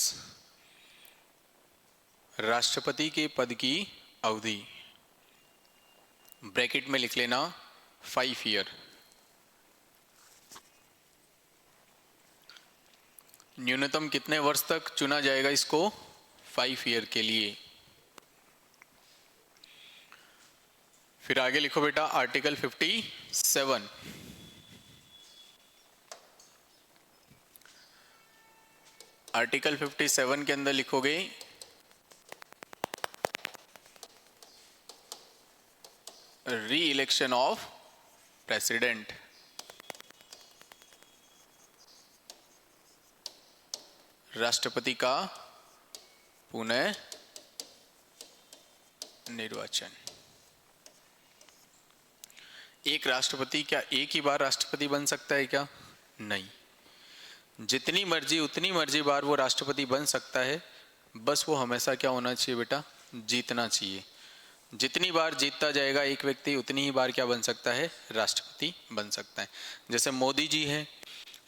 Speaker 1: राष्ट्रपति के पद की अवधि, ब्रैकेट में लिख लेना 5 ईयर। न्यूनतम कितने वर्ष तक चुना जाएगा इसको? 5 ईयर के लिए। फिर आगे लिखो बेटा आर्टिकल 57। आर्टिकल 57 के अंदर लिखोगे री इलेक्शन ऑफ प्रेसिडेंट। राष्ट्रपति का पुनः निर्वाचन। एक राष्ट्रपति क्या एक ही बार राष्ट्रपति बन सकता है क्या? नहीं, जितनी मर्जी उतनी मर्जी बार वो राष्ट्रपति बन सकता है, बस वो हमेशा क्या होना चाहिए बेटा? जीतना चाहिए। जितनी बार जीतता जाएगा एक व्यक्ति, उतनी ही बार क्या बन सकता है? राष्ट्रपति बन सकता है। जैसे मोदी जी हैं,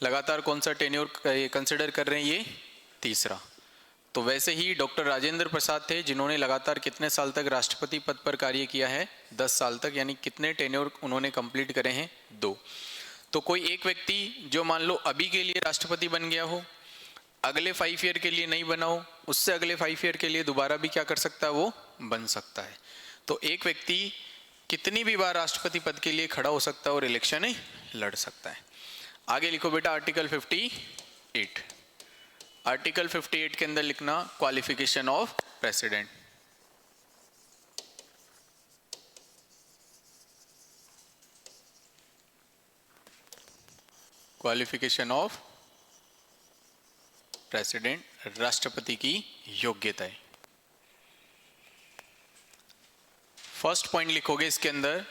Speaker 1: लगातार कौन सा टेन्योर कंसिडर कर रहे हैं? ये तीसरा। तो वैसे ही डॉक्टर राजेंद्र प्रसाद थे, जिन्होंने लगातार कितने साल तक राष्ट्रपति पद पर कार्य किया है? 10 साल तक। यानी कितने टेन्योर उन्होंने कंप्लीट करे हैं? 2। तो कोई एक व्यक्ति जो मान लो अभी के लिए राष्ट्रपति बन गया हो, अगले 5 ईयर के लिए नहीं बना हो, उससे अगले 5 ईयर के लिए दोबारा भी क्या कर सकता है? वो बन सकता है। तो एक व्यक्ति कितनी भी बार राष्ट्रपति पद के लिए खड़ा हो सकता है और इलेक्शन लड़ सकता है। आगे लिखो बेटा आर्टिकल 58। आर्टिकल 58 के अंदर लिखना qualification of president. Qualification of president, राष्ट्रपति की योग्यताएं। फर्स्ट पॉइंट लिखोगे इसके अंदर,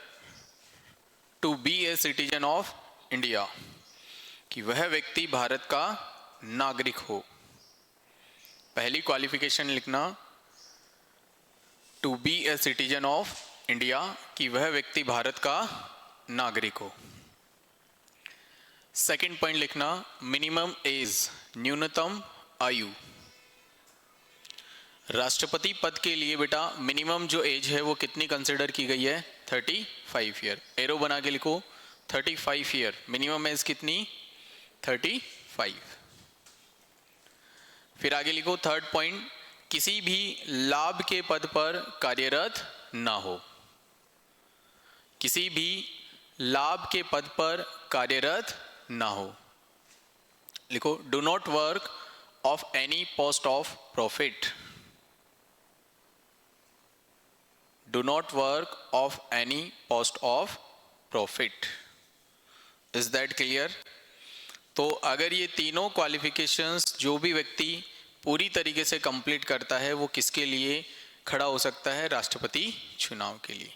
Speaker 1: to be a citizen of India, कि वह व्यक्ति भारत का नागरिक हो। पहली क्वालिफिकेशन लिखना, to be a citizen of India, कि वह व्यक्ति भारत का नागरिक हो। सेकंड पॉइंट लिखना, मिनिमम एज, न्यूनतम आयु। राष्ट्रपति पद के लिए बेटा मिनिमम जो एज है वो कितनी कंसिडर की गई है? 35 ईयर। एरो बना के लिखो 35 ईयर। मिनिमम एज कितनी? 35। फिर आगे लिखो थर्ड पॉइंट, किसी भी लाभ के पद पर कार्यरत ना हो। किसी भी लाभ के पद पर कार्यरत ना हो। लिखो do not work of any post of profit. Do not work of any post of profit. Is that clear? तो अगर ये तीनों क्वालिफिकेशंस जो भी व्यक्ति पूरी तरीके से कंप्लीट करता है, वो किसके लिए खड़ा हो सकता है? राष्ट्रपति चुनाव के लिए।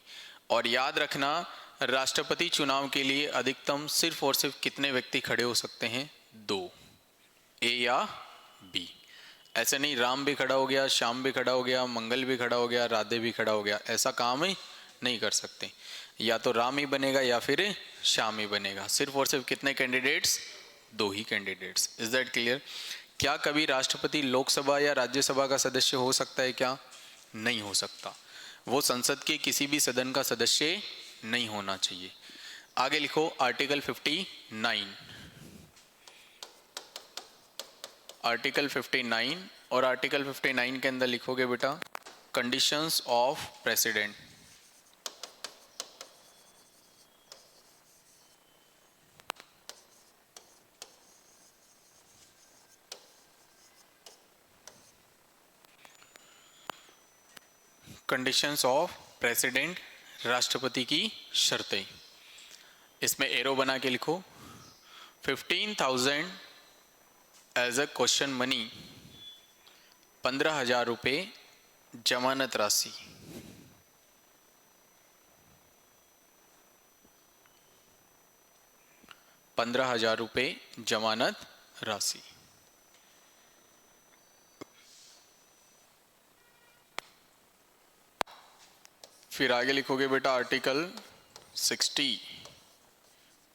Speaker 1: और याद रखना, राष्ट्रपति चुनाव के लिए अधिकतम सिर्फ और सिर्फ कितने व्यक्ति खड़े हो सकते हैं? 2, ए या बी। ऐसे नहीं राम भी खड़ा हो गया, श्याम भी खड़ा हो गया, मंगल भी खड़ा हो गया, राधे भी खड़ा हो गया, ऐसा काम ही नहीं कर सकते। या तो राम ही बनेगा या फिर श्याम ही बनेगा। सिर्फ और सिर्फ कितने candidates? 2 he candidates. Is that clear? क्या कभी राष्ट्रपति लोकसभा या राज्यसभा का सदस्य हो सकता है क्या? नहीं हो सकता। वो संसद के किसी भी सदन का सदस्य नहीं होना चाहिए। आगे लिखो आर्टिकल 59। आर्टिकल 59 और आर्टिकल 59 के अंदर लिखोगे बेटा conditions of president. Conditions of president, राष्ट्रपति की शर्तें। इसमें एरो बना के लिखो 15,000 एज अ क्वेश्चन मनी, 15,000 रुपये जमानत राशि। ₹15,000 जमानत राशि। फिर आगे लिखोगे बेटा आर्टिकल 60।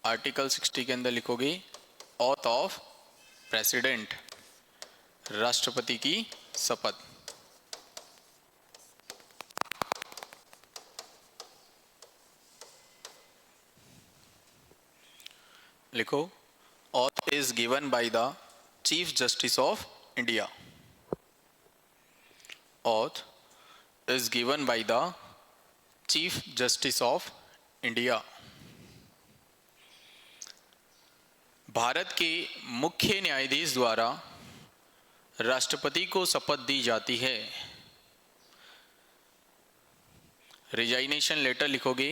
Speaker 1: आर्टिकल 60 के अंदर लिखोगे ऑथ ऑफ प्रेसिडेंट, राष्ट्रपति की शपथ। लिखो auth is given by the chief justice of India. Auth is given by the chief justice of India. Bharat के मुख्य न्यायाधीश द्वारा राष्ट्रपति को शपथ दी जाती है। रिजाइनेशन लेटर लिखोगे,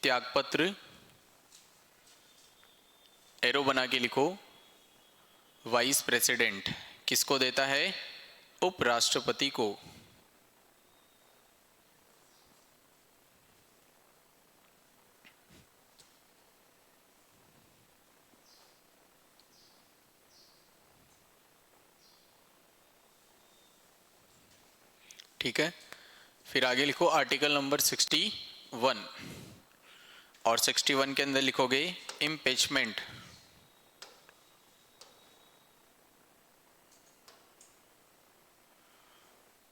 Speaker 1: त्यागपत्र। एरो बना के लिखो वाइस प्रेसिडेंट किसको देता है? उपराष्ट्रपति को। ठीक है। फिर आगे लिखो आर्टिकल नंबर 61 और 61 के अंदर लिखोगे इम्पीचमेंट।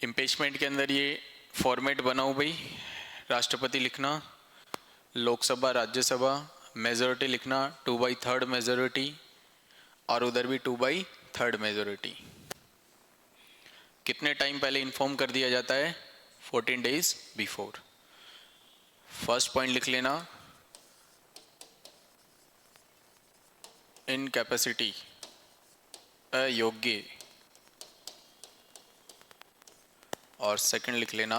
Speaker 1: इम्पीचमेंट के अंदर ये फॉर्मेट बनाओ भाई, राष्ट्रपति लिखना, लोकसभा राज्यसभा, मेजोरिटी लिखना 2/3 मेजोरिटी, और उधर भी 2/3 मेजोरिटी। कितने टाइम पहले इन्फॉर्म कर दिया जाता है? 14 डेज बिफोर। फर्स्ट पॉइंट लिख लेना, इनकैपेसिटी, अयोग्य, और सेकंड लिख लेना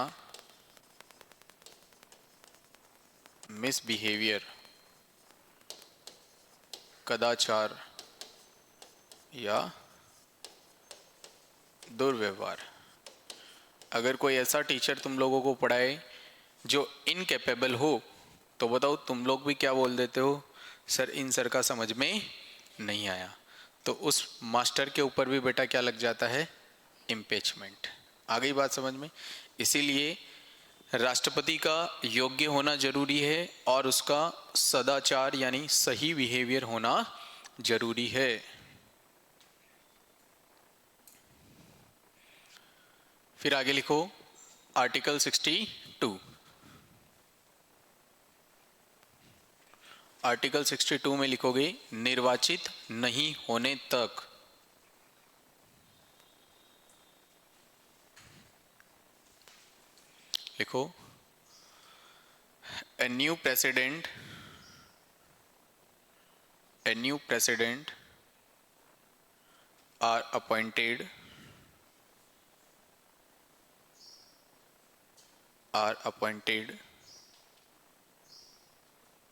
Speaker 1: मिसबिहेवियर, कदाचार या दुर्व्यवहार। अगर कोई ऐसा टीचर तुम लोगों को पढ़ाए जो इनकेपेबल हो तो बताओ तुम लोग भी क्या बोल देते हो? सर इन सर का समझ में नहीं आया। तो उस मास्टर के ऊपर भी बेटा क्या लग जाता है? इम्पीचमेंट। आ गई बात समझ में? इसीलिए राष्ट्रपति का योग्य होना जरूरी है और उसका सदाचार यानी सही बिहेवियर होना जरूरी है। फिर आगे लिखो आर्टिकल 62। आर्टिकल 62 में लिखोगे निर्वाचित नहीं होने तक लिखो a new president are appointed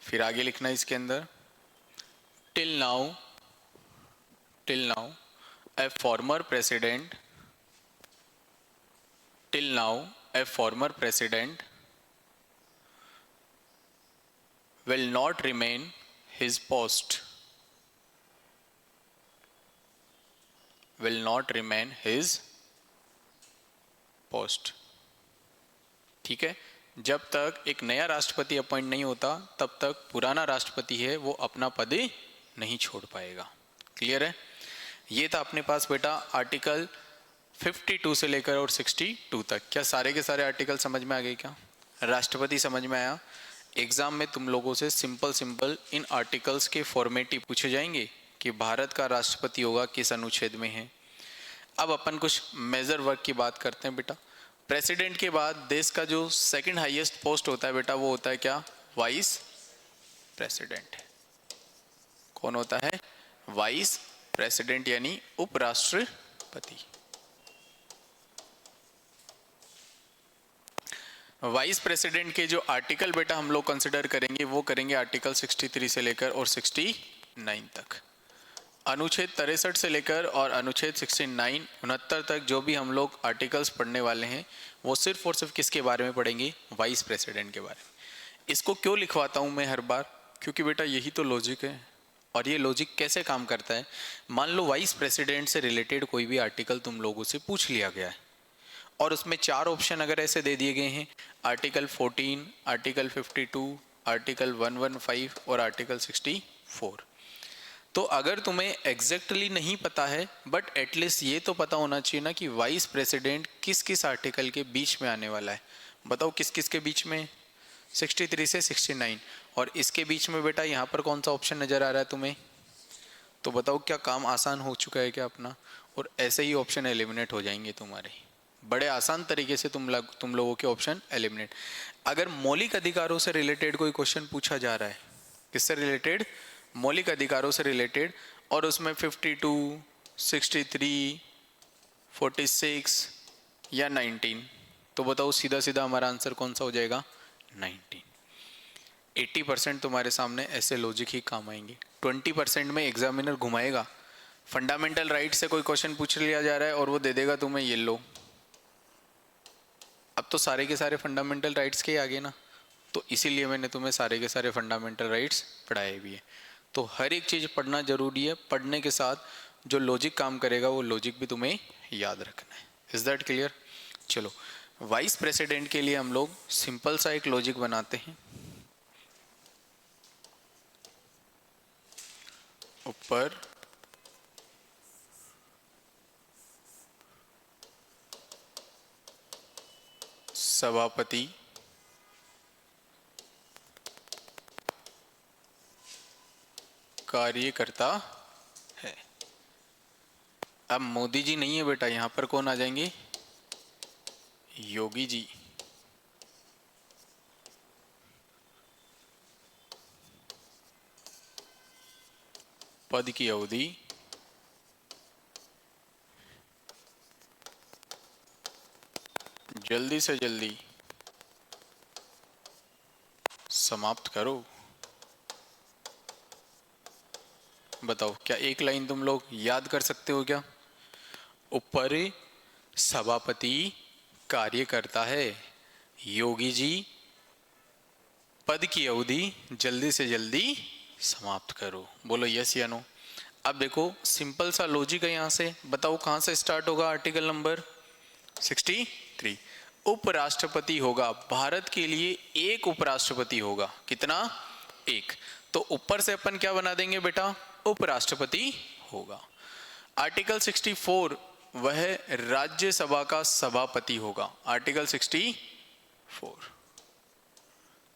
Speaker 1: फिर आगे लिखना इसके अंदर till now a former president will not remain his post ठीक है। जब तक एक नया राष्ट्रपति अपॉइंट नहीं होता तब तक पुराना राष्ट्रपति है वो अपना पद नहीं छोड़ पाएगा। क्लियर है? ये था अपने पास बेटा आर्टिकल 52 से लेकर और 62 तक। क्या सारे के सारे आर्टिकल समझ में आ गए? क्या राष्ट्रपति समझ में आया? एग्जाम में तुम लोगों से सिंपल इन आर्टिकल्स के फॉर्मेट ही पूछे जाएंगे कि भारत का राष्ट्रपति होगा किस अनुच्छेद में है। अब अपन कुछ मेजर वर्क की बात करते हैं बेटा। प्रेसिडेंट के बाद देश का जो सेकंड हाईएस्ट पोस्ट होता है बेटा वो होता है क्या? Vice president. कौन होता है? वाइस प्रेसिडेंट यानी उपराष्ट्रपति। वाइस प्रेसिडेंट के जो आर्टिकल बेटा हम लोग कंसिडर करेंगे वो करेंगे आर्टिकल 63 से लेकर और 69 तक। अनुच्छेद 63 से लेकर और अनुच्छेद 69 तक जो भी हम लोग आर्टिकल्स पढ़ने वाले हैं वो सिर्फ और सिर्फ किसके बारे में पढ़ेंगे? वाइस प्रेसिडेंट के बारे में। इसको क्यों लिखवाता हूं मैं हर बार? क्योंकि बेटा यही तो लॉजिक है। और ये लॉजिक कैसे काम करता है? मान लो वाइस प्रेसिडेंट से रिलेटेड कोई भी आर्टिकल तुम लोगों से पूछ लिया गया है और उसमें 4 ऑप्शन अगर ऐसे दे दिए गए हैं, आर्टिकल 14, आर्टिकल 52, आर्टिकल 115 और आर्टिकल 64, तो अगर तुम्हें एग्जैक्टली नहीं पता है बट एटलीस्ट ये तो पता होना चाहिए ना कि वाइस प्रेसिडेंट किस किस आर्टिकल के बीच में आने वाला है। बताओ किस किस के बीच में? 63 से 69। और इसके बीच में बेटा यहाँ पर कौन सा ऑप्शन नजर आ रहा है तुम्हें? तो बताओ क्या काम आसान हो चुका है क्या अपना? और ऐसे ही ऑप्शन एलिमिनेट हो जाएंगे तुम्हारे, बड़े आसान तरीके से तुम लोगों के ऑप्शन एलिमिनेट। अगर मौलिक अधिकारों से रिलेटेड कोई क्वेश्चन पूछा जा रहा है, किससे रिलेटेड? मौलिक अधिकारों से रिलेटेड, और उसमें 52, 63, 46 या 19, तो बताओ सीधा सीधा हमारा आंसर कौन सा हो जाएगा? 19। 80% तुम्हारे सामने ऐसे लॉजिक ही काम आएंगे। 20% में एग्जामिनर घुमाएगा, फंडामेंटल राइट से कोई क्वेश्चन पूछ लिया जा रहा है और वो दे देगा तुम्हें ये लो। अब तो सारे के सारे फंडामेंटल राइट्स के ही आगे ना, तो इसीलिए मैंने तुम्हें सारे के सारे फंडामेंटल राइट्स पढ़ाए भी है। तो हर एक चीज़ पढ़ना जरूरी है, पढ़ने के साथ जो लॉजिक काम करेगा वो लॉजिक भी तुम्हें याद रखना है। Is that clear? चलो वाइस प्रेसिडेंट के लिए हम लोग सिंपल सा एक लॉजिक बनाते हैं। ऊपर सभापति कार्यकर्ता है। अब मोदी जी नहीं है बेटा, यहां पर कौन आ जाएंगे? योगी जी। पद की अवधि जल्दी से जल्दी समाप्त करो। बताओ क्या एक लाइन तुम लोग याद कर सकते हो क्या? ऊपर सभापति कार्यकर्ता है, योगी जी पद की अवधि जल्दी से जल्दी समाप्त करो। बोलो यस या नो। अब देखो सिंपल सा लॉजिक है, यहां से बताओ कहां से स्टार्ट होगा? Article number 63। उपराष्ट्रपति होगा, भारत के लिए एक उपराष्ट्रपति होगा। कितना? एक। तो ऊपर से अपन क्या बना देंगे बेटा? उपराष्ट्रपति होगा। आर्टिकल 64 वह राज्यसभा का सभापति होगा। आर्टिकल 64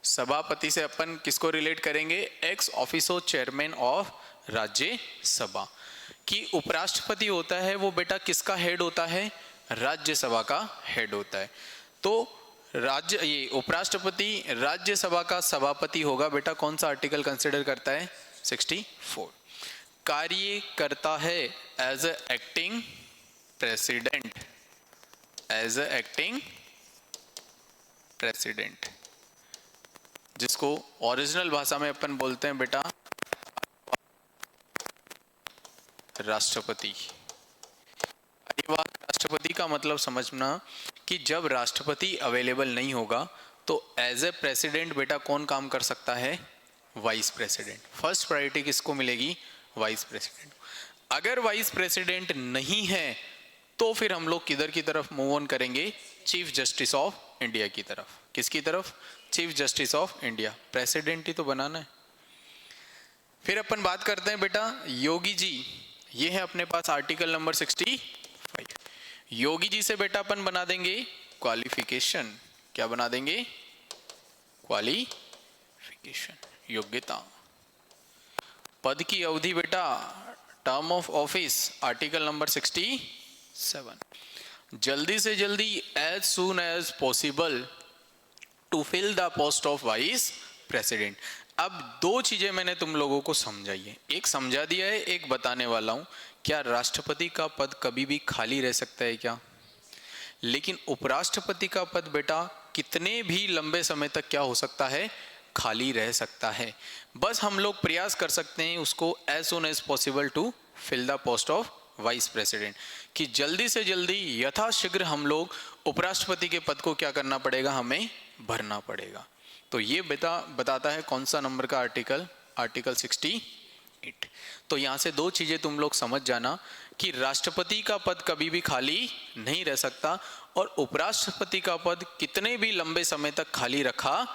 Speaker 1: सभापति से अपन किसको रिलेट करेंगे? X officio chairman of Rajya Sabha. कि उपराष्ट्रपति होता है वो बेटा किसका हेड होता है? राज्यसभा का हेड होता है। तो ये उपराष्ट्रपति राज्यसभा का सभापति होगा बेटा। कौन सा आर्टिकल कंसिडर करता है? 64। कार्य करता है as a acting president, as a acting president, जिसको ओरिजिनल भाषा में अपन बोलते हैं बेटा राष्ट्रपति। राष्ट्रपति का मतलब समझना कि जब राष्ट्रपति अवेलेबल नहीं होगा तो एज ए प्रेसिडेंट बेटा कौन काम कर सकता है? Vice president. फर्स्ट प्रायोरिटी किसको मिलेगी? Vice president. अगर वाइस प्रेसिडेंट नहीं है तो फिर हम लोग किधर की तरफ मूव ऑन करेंगे? चीफ जस्टिस ऑफ इंडिया की तरफ। किसकी तरफ? Chief justice of India. President ही तो बनाना है। फिर अपन बात करते हैं बेटा योगी जी। ये है अपने पास आर्टिकल नंबर 65। योगी जी से बेटा अपन बना देंगे क्वालिफिकेशन। क्या बना देंगे? क्वालिफिकेशन, योग्यता। पद की अवधि बेटा term of office article number 67। जल्दी से जल्दी as soon as possible to fill the post of vice president. अब दो चीजें मैंने तुम लोगों को समझाई है, एक समझा दिया है, एक बताने वाला हूं। क्या राष्ट्रपति का पद कभी भी खाली रह सकता है क्या? लेकिन उपराष्ट्रपति का पद बेटा कितने भी लंबे समय तक क्या हो सकता है? खाली रह सकता है। बस हम लोग प्रयास कर सकते हैं उसको as soon as possible to fill the post of vice president, कि जल्दी से जल्दी यथाशीघ्र हम लोग उपराष्ट्रपति के पद को क्या करना पड़ेगा? हमें भरना पड़ेगा। तो ये बताता है कौन सा नंबर का आर्टिकल? आर्टिकल 68। तो यहां से दो चीजें तुम लोग समझ जाना कि राष्ट्रपति का पद कभी भी खाली नहीं रह सकता और उपराष्ट्रपति का पद कितने भी लंबे समय तक खाली रखा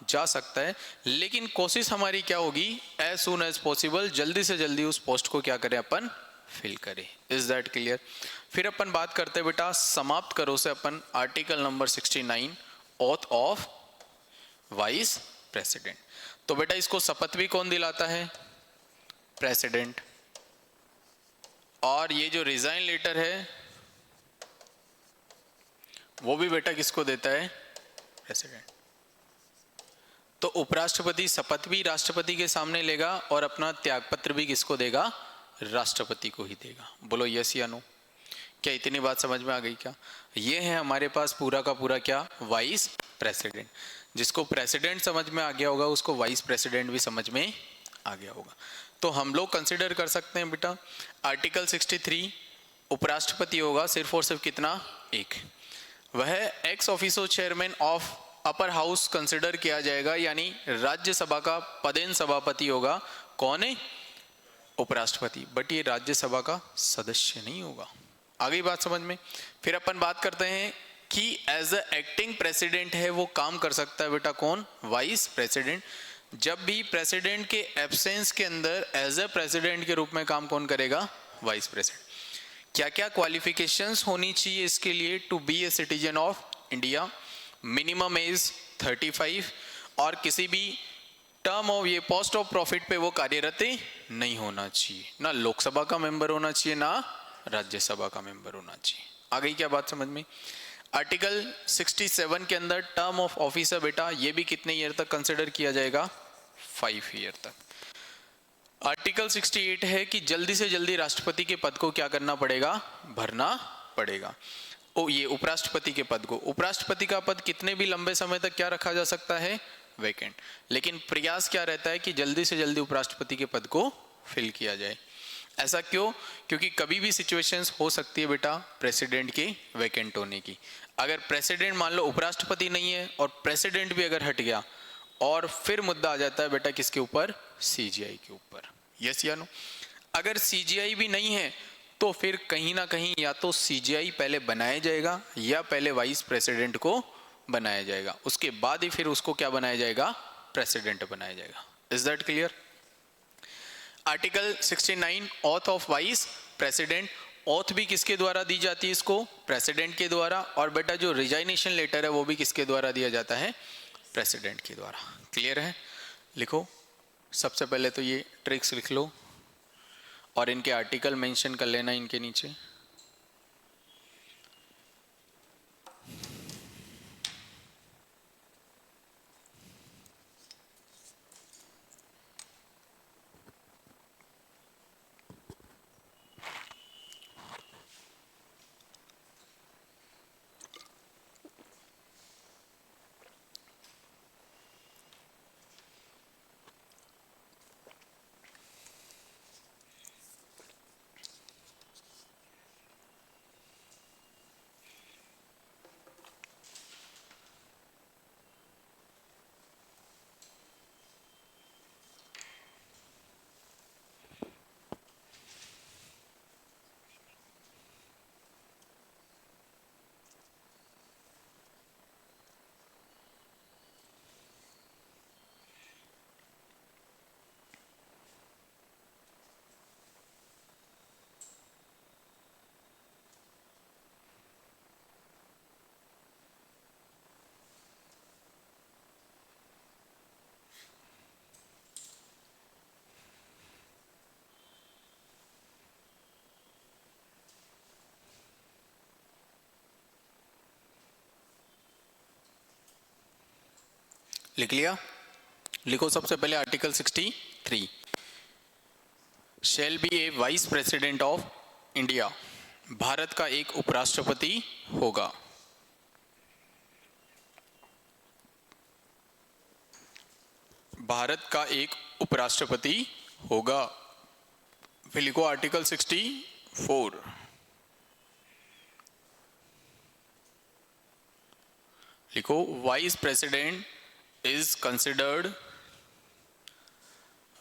Speaker 1: जा सकता है। लेकिन कोशिश हमारी क्या होगी? एज सून एज पॉसिबल, जल्दी से जल्दी उस पोस्ट को क्या करें? अपन फिल करें। Is that clear? फिर अपन बात करते हैं बेटा समाप्त करो से अपन article number 69 oath of vice president. तो बेटा इसको शपथ भी कौन दिलाता है? प्रेसिडेंट। और ये जो रिजाइन लेटर है वो भी बेटा किसको देता है? प्रेसिडेंट। तो उपराष्ट्रपति शपथ भी राष्ट्रपति के सामने लेगा और अपना त्यागपत्र भी किसको देगा? राष्ट्रपति को ही देगा। बोलो यस या नो। क्या इतनी बात समझ में आ गई क्या? ये है हमारे पास पूरा का पूरा क्या? Vice president. जिसको प्रेसिडेंट समझ में आ गया होगा उसको वाइस प्रेसिडेंट भी समझ में आ गया होगा। तो हम लोग कंसिडर कर सकते हैं बेटा आर्टिकल 63 उपराष्ट्रपति होगा सिर्फ और सिर्फ कितना? एक। वह x officio chairman of upper house consider किया जाएगा, यानी राज्यसभा का पदेन सभापति होगा। कौन है? उपराष्ट्रपति। बट ये राज्यसभा का सदस्य नहीं होगा। आ गई बात समझ में? फिर अपन बात करते हैं कि एज अ एक्टिंग प्रेसिडेंट है वो काम कर सकता है बेटा कौन, वाइस प्रेसिडेंट। जब भी प्रेसिडेंट के एब्सेंस के अंदर एज अ प्रेसिडेंट के रूप में काम कौन करेगा, वाइस प्रेसिडेंट। क्या क्या क्वालिफिकेशंस होनी चाहिए इसके लिए, to be a citizen of India, minimum age 35 और किसी भी टर्म ऑफ ये पोस्ट ऑफ प्रॉफिट पे वो कार्यरत नहीं होना चाहिए, ना लोकसभा का मेंबर होना चाहिए ना राज्यसभा का मेंबर होना चाहिए। आ गई क्या बात समझ में। आर्टिकल 67 के अंदर टर्म ऑफ ऑफिस है बेटा, ये भी कितने ईयर तक कंसिडर किया जाएगा, 5 ईयर तक। आर्टिकल 68 है कि जल्दी से जल्दी राष्ट्रपति के पद को क्या करना पड़ेगा, भरना पड़ेगा। ये उपराष्ट्रपति के पद को, उपराष्ट्रपति का पद कितने भी लंबे समय तक क्या रखा जा सकता है, वैकेंट। लेकिन प्रयास क्या रहता है कि जल्दी से जल्दी उपराष्ट्रपति के पद को फिल किया जाए। ऐसा क्यों, क्योंकि कभी भी सिचुएशंस हो सकती है बेटा प्रेसिडेंट के वैकेंट होने की। अगर प्रेसिडेंट मान लो उपराष्ट्रपति नहीं है और प्रेसिडेंट भी अगर हट गया, और फिर मुद्दा आ जाता है बेटा किसके ऊपर, सीजीआई के ऊपर, यस या नो। अगर सीजीआई भी नहीं है तो फिर कहीं ना कहीं या तो सीजीआई पहले बनाया जाएगा या पहले वाइस प्रेसिडेंट को बनाया जाएगा, उसके बाद ही फिर उसको क्या बनाया जाएगा, प्रेसिडेंट बनाया जाएगा। Is that clear. Article 69 auth of vice president, auth भी किसके द्वारा दी जाती है इसको, प्रेसिडेंट के द्वारा। और बेटा जो रिजाइनेशन लेटर है वो भी किसके द्वारा दिया जाता है, प्रेसिडेंट के द्वारा। क्लियर है। लिखो सबसे पहले तो ये ट्रिक्स लिख लो और इनके आर्टिकल मेंशन कर लेना इनके नीचे। लिख लिया। लिखो सबसे पहले article 63, shall be A vice president of India, Bharat का एक उपराष्ट्रपति होगा। भारत का एक उपराष्ट्रपति होगा। फिर लिखो आर्टिकल 64, लिखो vice president is considered,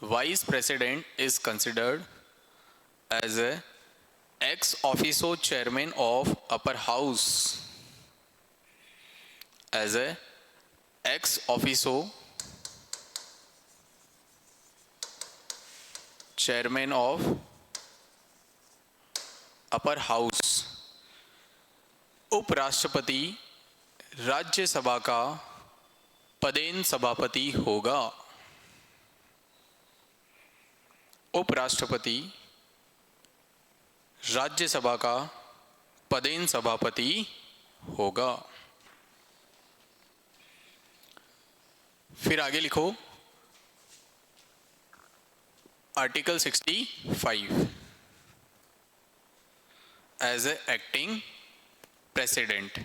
Speaker 1: vice president is considered as a ex officio chairman of upper house, as a ex officio chairman of upper house। उपराष्ट्रपति राज्यसभा का पदेन सभापति होगा। उपराष्ट्रपति राज्यसभा का पदेन सभापति होगा। फिर आगे लिखो article 65, as a acting president,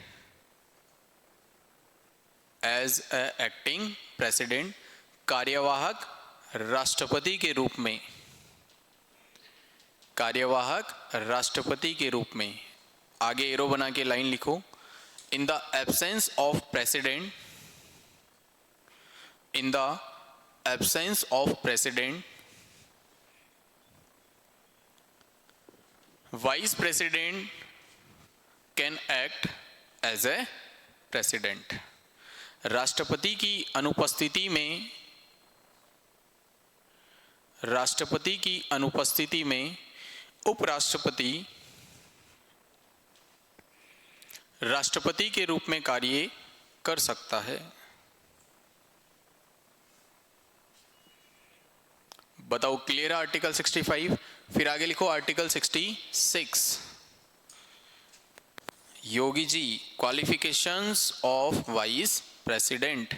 Speaker 1: as a acting president, कार्यवाहक राष्ट्रपति के रूप में, कार्यवाहक राष्ट्रपति के रूप में। आगे एरो बना के लाइन लिखो, in the absence of president, in the absence of president, vice president can act as a president. राष्ट्रपति की अनुपस्थिति में उपराष्ट्रपति राष्ट्रपति के रूप में कार्य कर सकता है। बताओ क्लियर है आर्टिकल 65। फिर आगे लिखो article 66। Yogi ji, qualifications of vice president.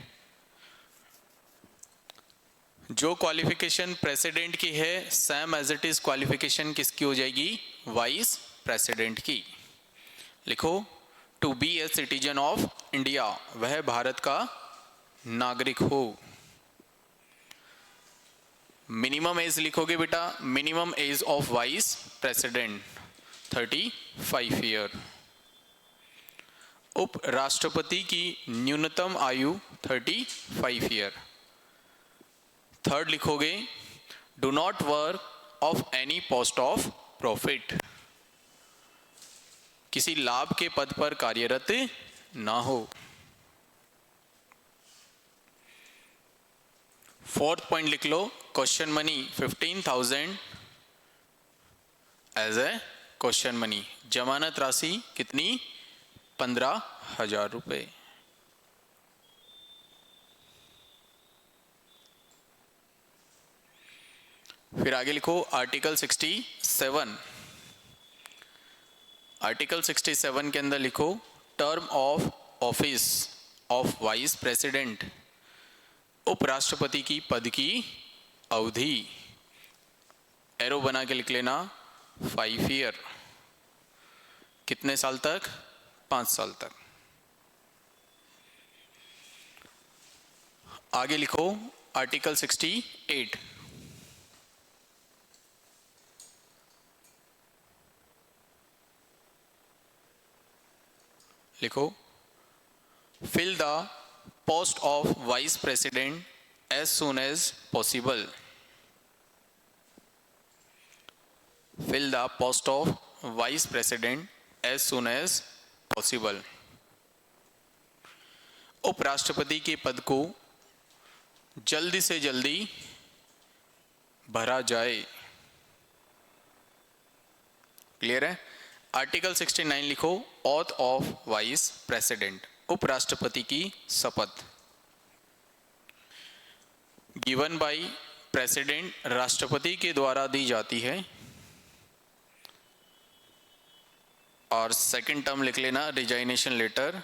Speaker 1: जो क्वालिफिकेशन प्रेसिडेंट की है same as it is qualification किसकी हो जाएगी? वाइस प्रेसिडेंट की। लिखो to be a citizen of India, वह भारत का नागरिक हो। मिनिमम एज लिखोगे बेटा, minimum age of vice president 35 year. उपराष्ट्रपति की न्यूनतम आयु 35 ईयर। थर्ड लिखोगे do not work of any post of profit, किसी लाभ के पद पर कार्यरत ना हो। फोर्थ पॉइंट लिख लो, question money 15,000 as a question money. जमानत राशि कितनी? 15,000 रुपए। फिर आगे लिखो आर्टिकल 67। आर्टिकल 67 के अंदर लिखो term of office of vice president, उपराष्ट्रपति की पद की अवधि। एरो बना के लिख लेना 5 ईयर। कितने साल तक? 5 साल तक। आगे लिखो आर्टिकल 68। लिखो fill the post of vice president as soon as possible. Fill the post of vice president as soon as possible. उपराष्ट्रपति के पद को जल्दी से जल्दी भरा जाए। क्लियर है? आर्टिकल 69 लिखो ऑथ ऑफ वाइस प्रेसिडेंट, उपराष्ट्रपति की शपथ। गिवन बाय प्रेसिडेंट, राष्ट्रपति के द्वारा दी जाती है। और सेकंड टर्म लिख लेना resignation letter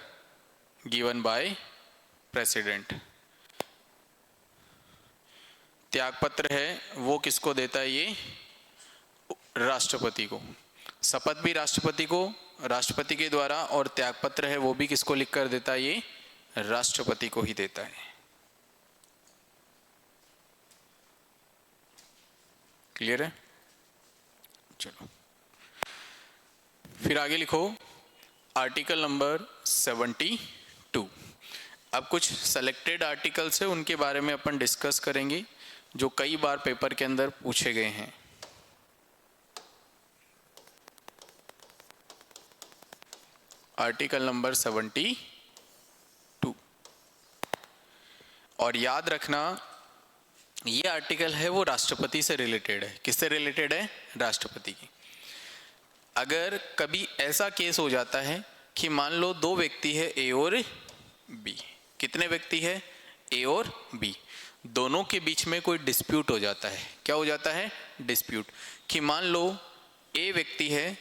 Speaker 1: given by president. त्यागपत्र है वो किसको देता है? ये राष्ट्रपति को। शपथ भी राष्ट्रपति को, राष्ट्रपति के द्वारा, और त्यागपत्र है वो भी किसको लिखकर देता है? ये राष्ट्रपति को ही देता है। क्लियर है? चलो फिर आगे लिखो आर्टिकल नंबर 72। अब कुछ सेलेक्टेड आर्टिकल्स है, उनके बारे में अपन डिस्कस करेंगे जो कई बार पेपर के अंदर पूछे गए हैं। Article number 72। और याद रखना ये आर्टिकल है वो राष्ट्रपति से रिलेटेड है। किससे रिलेटेड है? राष्ट्रपति की। अगर कभी ऐसा केस हो जाता है कि मान लो दो व्यक्ति है ए और बी। कितने व्यक्ति है? ए और बी। दोनों के बीच में कोई डिस्प्यूट हो जाता है। क्या हो जाता है? डिस्प्यूट। कि मान लो ए व्यक्ति है,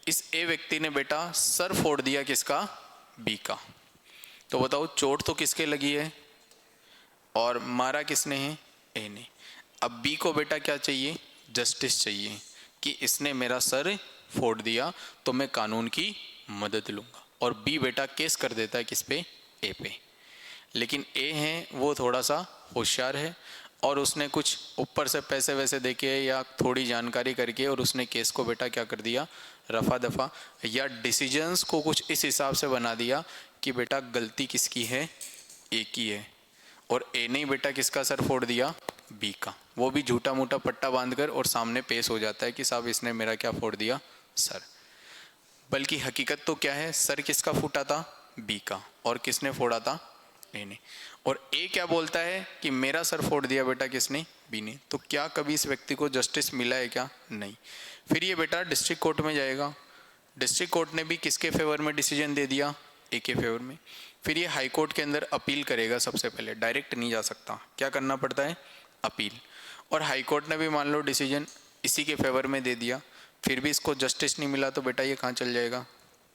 Speaker 1: इस ए व्यक्ति ने बेटा सर फोड़ दिया किसका? बी का। तो बताओ चोट तो किसके लगी है और मारा किसने है? ए ने। अब बी को बेटा क्या चाहिए? जस्टिस चाहिए कि इसने मेरा सर फोड़ दिया तो मैं कानून की मदद लूंगा। और बी बेटा केस कर देता है किस पे? ए पे। लेकिन ए है वो थोड़ा सा होशियार है और उसने कुछ ऊपर से पैसे वैसे देके या थोड़ी जानकारी करके और उसने केस को बेटा क्या कर दिया? रफा दफा, या डिसीजंस को कुछ इस हिसाब से बना दिया कि बेटा गलती किसकी है? ए की है। और ए ने बेटा किसका सर फोड़ दिया? बी का। वो भी झूठा मूठा पट्टा बांधकर और सामने पेश हो जाता है कि साहब इसने मेरा क्या फोड़ दिया? सर। बल्कि हकीकत तो क्या है? सर किसका फूटा था? बी का, और किसने फोड़ा था? ए ने। और ए क्या बोलता है कि मेरा सर फोड़ दिया बेटा किसने? बी ने। तो क्या कभी इस व्यक्ति को जस्टिस मिला है क्या? नहीं। फिर ये बेटा डिस्ट्रिक्ट कोर्ट में जाएगा, डिस्ट्रिक्ट कोर्ट ने भी किसके फेवर में डिसीजन दे दिया? ए के फेवर में। फिर ये हाई कोर्ट के अंदर अपील करेगा, सबसे पहले डायरेक्ट नहीं जा सकता, क्या करना पड़ता है? अपील। और हाई कोर्ट ने भी मान लो डिसीजन इसी के फेवर में दे दिया, फिर भी इसको जस्टिस नहीं मिला, तो बेटा ये कहाँ चल जाएगा?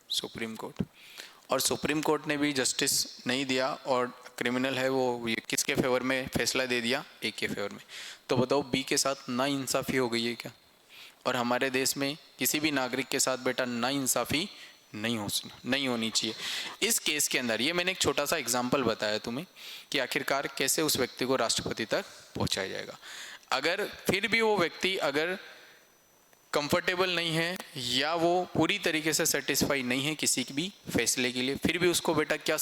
Speaker 1: Supreme court. और सुप्रीम कोर्ट ने भी जस्टिस नहीं दिया और क्रिमिनल है वो किसके फेवर में फैसला दे दिया? ए के फेवर में। तो बताओ बी के साथ नाइंसाफ़ी हो गई है क्या? और हमारे देश में किसी भी नागरिक के साथ बेटा नाइंसाफ़ी नहीं होनी चाहिए। इस केस के अंदर ये मैंने एक छोटा सा एग्जाम्पल बताया तुम्हें कि आखिरकार कैसे उस व्यक्ति को राष्ट्रपति तक पहुंचाया जाएगा। अगर फिर भी वो व्यक्ति अगर कंफर्टेबल नहीं है या वो पूरी तरीके से सेटिस्फाई नहीं है किसी भी फैसले के लिए, फिर भी उसको बेटा क्या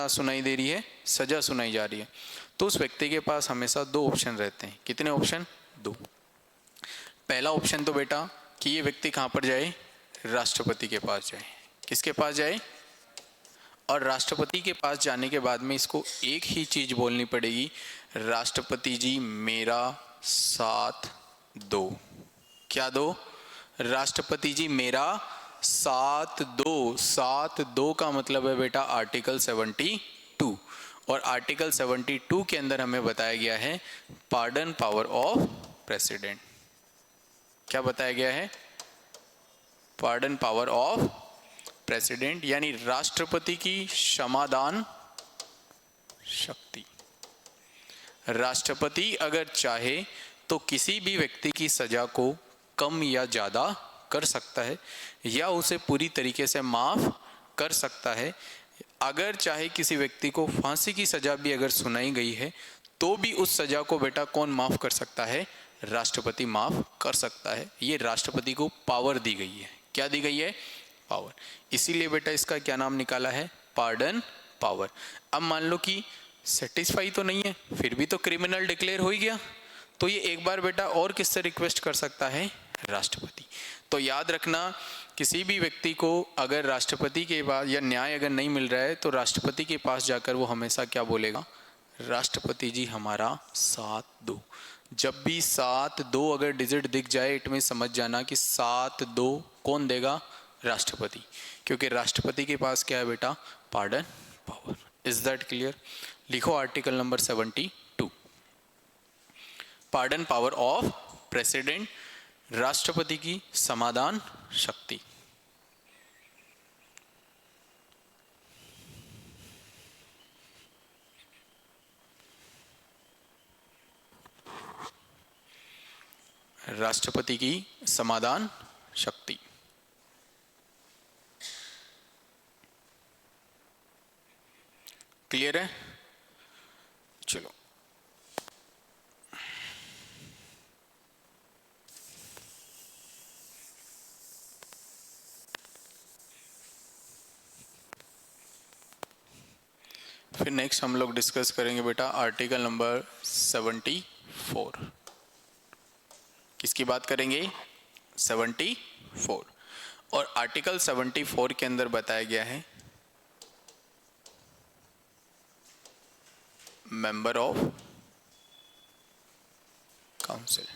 Speaker 1: सुनाई दे रही है? सजा सुनाई जा रही है। तो उस व्यक्ति के पास हमेशा दो ऑप्शन रहते हैं। कितने ऑप्शन? दो। पहला ऑप्शन तो बेटा कि ये व्यक्ति कहाँ पर जाए? राष्ट्रपति के पास जाए। किसके पास जाए? और राष्ट्रपति के पास जाने के बाद में इसको एक ही चीज बोलनी पड़ेगी, राष्ट्रपति जी मेरा साथ दो। क्या दो? राष्ट्रपति जी मेरा साथ दो। साथ दो का मतलब है बेटा आर्टिकल 72, और आर्टिकल 72 के अंदर हमें बताया गया है पार्डन पावर ऑफ प्रेसिडेंट। क्या बताया गया है? पार्डन पावर ऑफ प्रेसिडेंट, यानी राष्ट्रपति की क्षमादान शक्ति। राष्ट्रपति अगर चाहे तो किसी भी व्यक्ति की सजा को कम या ज़्यादा कर सकता है या उसे पूरी तरीके से माफ़ कर सकता है। अगर चाहे किसी व्यक्ति को फांसी की सजा भी अगर सुनाई गई है तो भी उस सजा को बेटा कौन माफ़ कर सकता है? राष्ट्रपति माफ़ कर सकता है। ये राष्ट्रपति को पावर दी गई है। क्या दी गई है? पावर। इसीलिए बेटा इसका क्या नाम निकाला है? Pardon power. अब मान लो कि सेटिस्फाई तो नहीं है, फिर भी तो क्रिमिनल डिक्लेयर हो ही गया, तो ये एक बार बेटा और किससे रिक्वेस्ट कर सकता है? राष्ट्रपति। तो याद रखना, किसी भी व्यक्ति को अगर राष्ट्रपति के पास या न्याय अगर नहीं मिल रहा है तो राष्ट्रपति के पास जाकर वो हमेशा क्या बोलेगा? राष्ट्रपति जी हमारा साथ दो। जब भी 7-2 अगर डिजिट दिख जाए इट में समझ जाना कि 7-2 कौन देगा? राष्ट्रपति। क्योंकि राष्ट्रपति के पास क्या है बेटा? Pardon power. Is that clear? लिखो article number 72, pardon power of president, राष्ट्रपति की समाधान शक्ति। राष्ट्रपति की समाधान शक्ति। क्लियर है? चलो फिर नेक्स्ट हम लोग डिस्कस करेंगे बेटा आर्टिकल नंबर 74। किसकी बात करेंगे? 74। और आर्टिकल 74 के अंदर बताया गया है मेंबर ऑफ काउंसिल,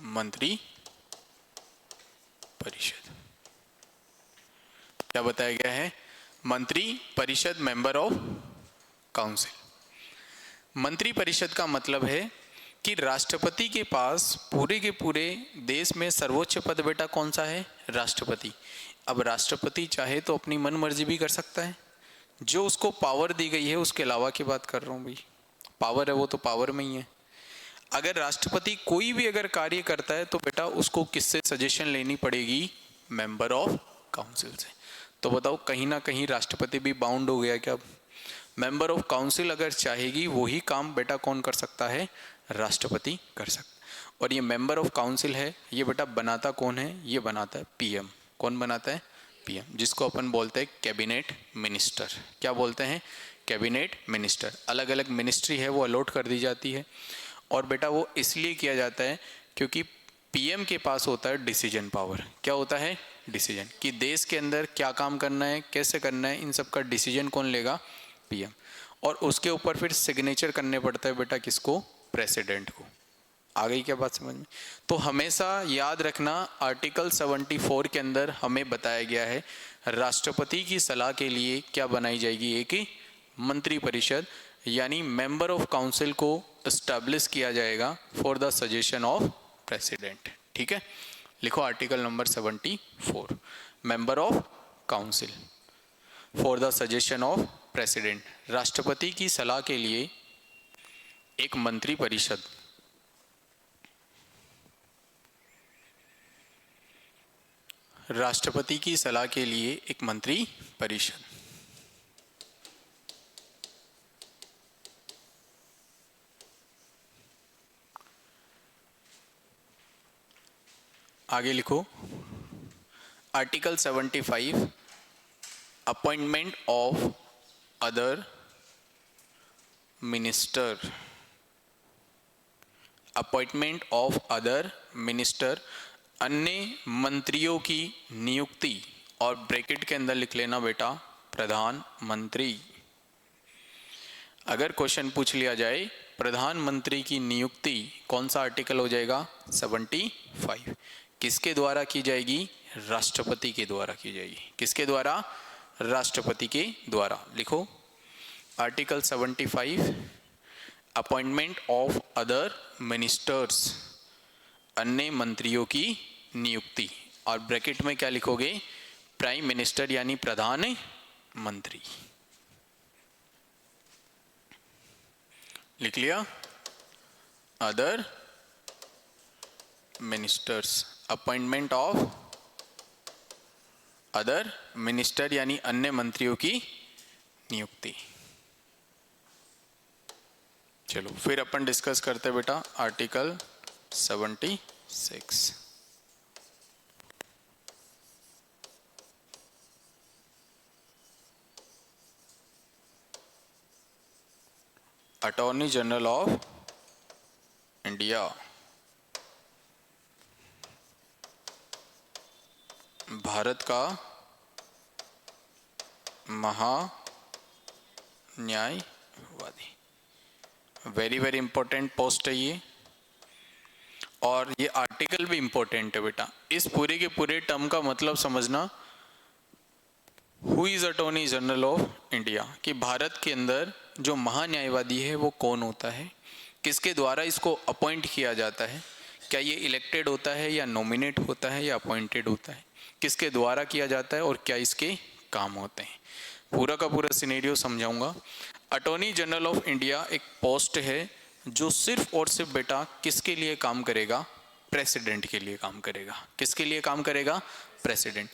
Speaker 1: मंत्री परिषद। क्या बताया गया है? मंत्री परिषद, मेंबर ऑफ काउंसिल। मंत्री परिषद का मतलब है कि राष्ट्रपति के पास पूरे के पूरे देश में सर्वोच्च पद बेटा कौन सा है? राष्ट्रपति। अब राष्ट्रपति चाहे तो अपनी मन मर्जी भी कर सकता है, जो उसको पावर दी गई है उसके अलावा की बात कर रहा हूँ भाई। पावर है वो तो पावर में ही है। अगर राष्ट्रपति कोई भी अगर कार्य करता है तो बेटा उसको किससे सजेशन लेनी पड़ेगी? मेंबर ऑफ काउंसिल से। तो बताओ कहीं ना कहीं राष्ट्रपति भी बाउंड हो गया क्या? मेंबर ऑफ काउंसिल अगर चाहेगी वही काम बेटा कौन कर सकता है? राष्ट्रपति कर सकता। और ये मेंबर ऑफ काउंसिल है ये बेटा बनाता कौन है? ये बनाता है पीएम। कौन बनाता है? पीएम, जिसको अपन बोलते हैं कैबिनेट मिनिस्टर। क्या बोलते हैं? Cabinet minister. अलग अलग मिनिस्ट्री है वो अलॉट कर दी जाती है, और बेटा वो इसलिए किया जाता है क्योंकि पीएम के पास होता है डिसीजन पावर। क्या होता है? डिसीजन, कि देश के अंदर क्या काम करना है, कैसे करना है, इन सब का डिसीजन कौन लेगा, पीएम। और उसके ऊपर फिर सिग्नेचर करने पड़ता है बेटा किसको, प्रेसिडेंट को। आ गई क्या बात समझ में? तो हमेशा याद रखना आर्टिकल 74 के अंदर हमें बताया गया है राष्ट्रपति की सलाह के लिए क्या बनाई जाएगी, एक मंत्री परिषद यानी मेंबर ऑफ काउंसिल को एस्टैब्लिश किया जाएगा for the suggestion of president. ठीक है, लिखो article number 74, member of council for the suggestion of president, राष्ट्रपति की सलाह के लिए एक मंत्री परिषद राष्ट्रपति की सलाह के लिए एक मंत्री परिषद। आगे लिखो article 75, appointment of other minister, appointment of other minister, अन्य मंत्रियों की नियुक्ति, और ब्रैकेट के अंदर लिख लेना बेटा प्रधानमंत्री। अगर क्वेश्चन पूछ लिया जाए प्रधानमंत्री की नियुक्ति, कौन सा आर्टिकल हो जाएगा, 75। किसके द्वारा की जाएगी, राष्ट्रपति के द्वारा की जाएगी। किसके द्वारा, राष्ट्रपति के द्वारा। लिखो article 75, appointment of other ministers, अन्य मंत्रियों की नियुक्ति, और ब्रैकेट में क्या लिखोगे, प्राइम मिनिस्टर यानी प्रधानमंत्री। लिख लिया, other ministers, appointment of other minister यानी अन्य मंत्रियों की नियुक्ति। चलो फिर अपन डिस्कस करते हैं बेटा article 76। Attorney general of India, Bharat का महान्यायवादी। वेरी वेरी इंपॉर्टेंट पोस्ट है ये, और ये आर्टिकल भी इंपॉर्टेंट है बेटा। इस पूरे के पूरे टर्म का मतलब समझना, who is attorney general of India, कि भारत के अंदर जो महान्यायवादी है वो कौन होता है, किसके द्वारा इसको अपॉइंट किया जाता है, क्या ये इलेक्टेड होता है या नॉमिनेट होता है या अपॉइंटेड होता है, किसके द्वारा किया जाता है और क्या इसके काम होते हैं। पूरा का पूरा सिनेरियो समझाऊंगा। अटॉर्नी जनरल ऑफ इंडिया एक पोस्ट है जो सिर्फ और सिर्फ बेटा किसके लिए काम करेगा, प्रेसिडेंट के लिए काम करेगा। किसके लिए काम करेगा, प्रेसिडेंट।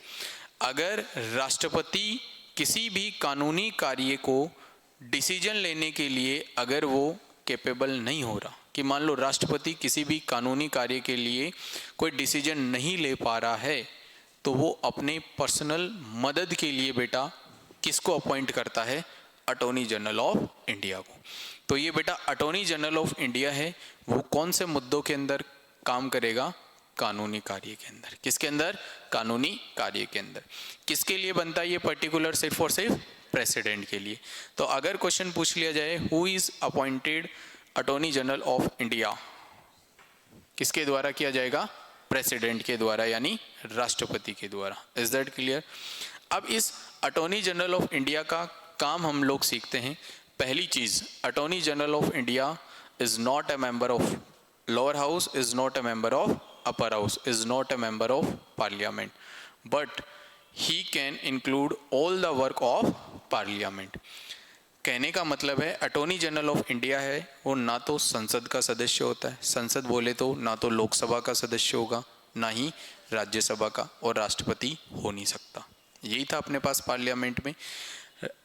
Speaker 1: अगर राष्ट्रपति किसी भी कानूनी कार्य को डिसीजन लेने के लिए अगर वो कैपेबल नहीं हो रहा, कि मान लो राष्ट्रपति किसी भी कानूनी कार्य के लिए कोई डिसीजन नहीं ले पा रहा है, तो वो अपने पर्सनल मदद के लिए बेटा किसको अपॉइंट करता है, अटॉर्नी जनरल ऑफ इंडिया को। तो ये बेटा अटॉर्नी जनरल ऑफ इंडिया है, वो कौन से मुद्दों के अंदर काम करेगा, कानूनी कार्य के अंदर। किसके अंदर, कानूनी कार्य के अंदर। किसके लिए बनता है ये पर्टिकुलर, सिर्फ और सिर्फ प्रेसिडेंट के लिए। तो अगर क्वेश्चन पूछ लिया जाए who is appointed attorney general of India, किसके द्वारा किया जाएगा, प्रेसिडेंट के द्वारा यानी राष्ट्रपति के द्वारा। Is that clear. अब इस अटॉर्नी जनरल ऑफ इंडिया का काम हम लोग सीखते हैं। पहली चीज, attorney general of India is not a member of lower house, is not a member of upper house, is not a member of parliament, but he can include all the work of parliament. कहने का मतलब है attorney general of India है वो ना तो संसद का सदस्य होता है, संसद बोले तो ना तो लोकसभा का सदस्य होगा, ना ही राज्यसभा का, और राष्ट्रपति हो नहीं सकता। यही था अपने पास पार्लियामेंट में।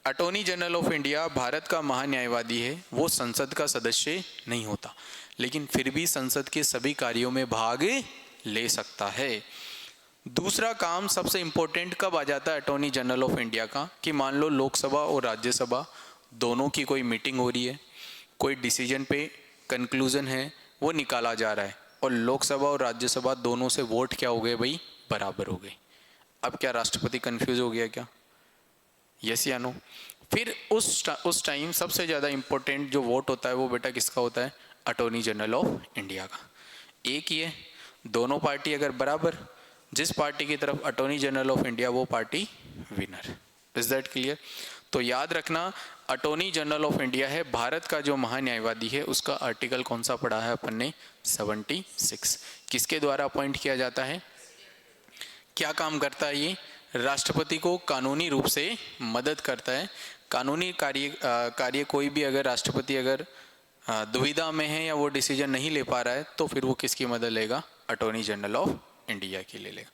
Speaker 1: Attorney general of India Bharat का महान्यायवादी है, वो संसद का सदस्य नहीं होता, लेकिन फिर भी संसद के सभी कार्यों में भाग ले सकता है। दूसरा काम सबसे इंपॉर्टेंट कब आ जाता है अटॉर्नी जनरल ऑफ इंडिया का, कि मान लो लोकसभा और राज्यसभा दोनों की कोई मीटिंग हो रही है, कोई डिसीजन पे कंक्लूजन है वो निकाला जा रहा है, और लोकसभा और राज्यसभा दोनों से वोट क्या हो गए भाई, बराबर हो गए। अब क्या राष्ट्रपति कंफ्यूज हो गया क्या? यस या नो? फिर उस टाइम सबसे ज़्यादा इंपॉर्टेंट जो वोट होता है वो बेटा किसका होता है? अटॉर्नी जनरल ऑफ इंडिया का। एक ही है, दोनों पार्टी अगर बराबर, जिस पार्टी की तरफ अटॉर्नी जनरल ऑफ इंडिया वो party winner. Is that clear? तो याद रखना, अटॉर्नी जनरल ऑफ इंडिया है भारत का जो महान्यायवादी है, उसका आर्टिकल कौन सा पढ़ा है अपन ने? 76। किसके द्वारा अपॉइंट किया जाता है? क्या काम करता है ये? राष्ट्रपति को कानूनी रूप से मदद करता है। कानूनी कार्य कोई भी अगर राष्ट्रपति अगर दुविधा में है या वो डिसीजन नहीं ले पा रहा है तो फिर वो किसकी मदद लेगा? अटॉर्नी जनरल ऑफ इंडिया की ले लेगा।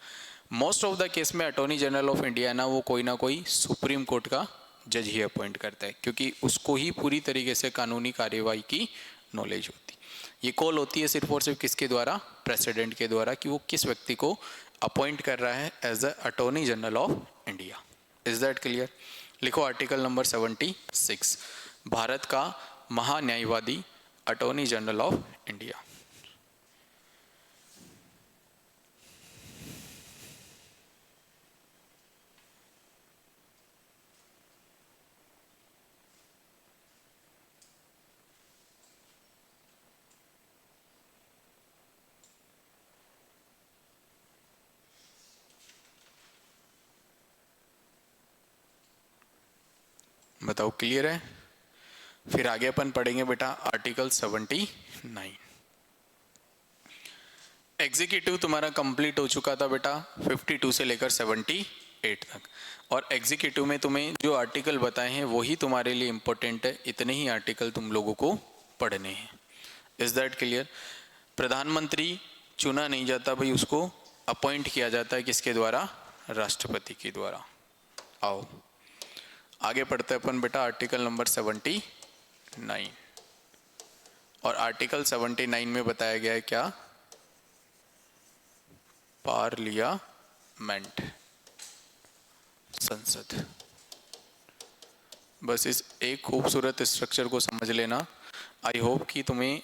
Speaker 1: मोस्ट ऑफ द केस में अटॉर्नी जनरल ऑफ इंडिया ना कोई सुप्रीम कोर्ट का जज ही अपॉइंट करता है, क्योंकि उसको ही पूरी तरीके से कानूनी कार्यवाही की नॉलेज होती है। ये कॉल होती है सिर्फ और सिर्फ किसके द्वारा? प्रेसिडेंट के द्वारा, कि वो किस व्यक्ति को अपॉइंट कर रहा है as the attorney general of India. Is that clear? लिखो आर्टिकल नंबर 76, भारत का महान्यायवादी अटॉर्नी जनरल ऑफ इंडिया। बताओ क्लियर है? फिर आगे अपन पढ़ेंगे बेटा आर्टिकल 79। एग्जीक्यूटिव तुम्हारा कंप्लीट हो चुका था बेटा 52 से लेकर 78 तक, और एग्जीक्यूटिव में तुम्हें जो आर्टिकल बताए हैं वही तुम्हारे लिए इंपॉर्टेंट है। इतने ही आर्टिकल तुम लोगों को पढ़ने हैं। Is that clear? प्रधानमंत्री चुना नहीं जाता भाई, उसको अपॉइंट किया जाता है किसके द्वारा? राष्ट्रपति के द्वारा। आओ आगे पढ़ते हैं अपन बेटा आर्टिकल नंबर 79। और आर्टिकल 79 में बताया गया है क्या? पार्लियामेंट, संसद। बस इस एक खूबसूरत स्ट्रक्चर को समझ लेना। आई होप कि तुम्हें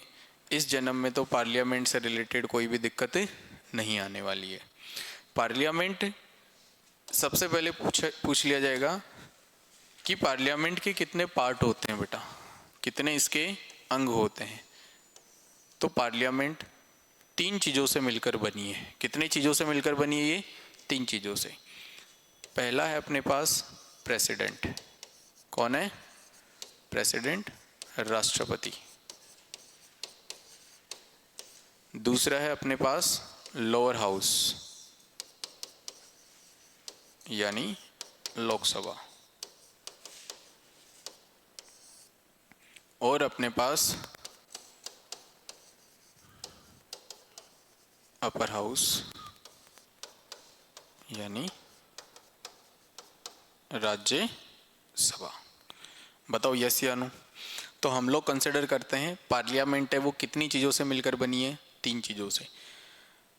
Speaker 1: इस जन्म में तो पार्लियामेंट से रिलेटेड कोई भी दिक्कत नहीं आने वाली है। पार्लियामेंट सबसे पहले पूछ लिया जाएगा कि पार्लियामेंट के कितने पार्ट होते हैं बेटा, कितने इसके अंग होते हैं। तो पार्लियामेंट 3 चीज़ों से मिलकर बनी है। कितने चीज़ों से मिलकर बनी है ये? 3 चीज़ों से। पहला है अपने पास प्रेसिडेंट। कौन है? प्रेसिडेंट, राष्ट्रपति। दूसरा है अपने पास लोअर हाउस यानी लोकसभा, और अपने पास अपर हाउस यानी राज्यसभा। बताओ यस या नो? तो हम लोग कंसिडर करते हैं पार्लियामेंट है वो कितनी चीज़ों से मिलकर बनी है? 3 चीज़ों से।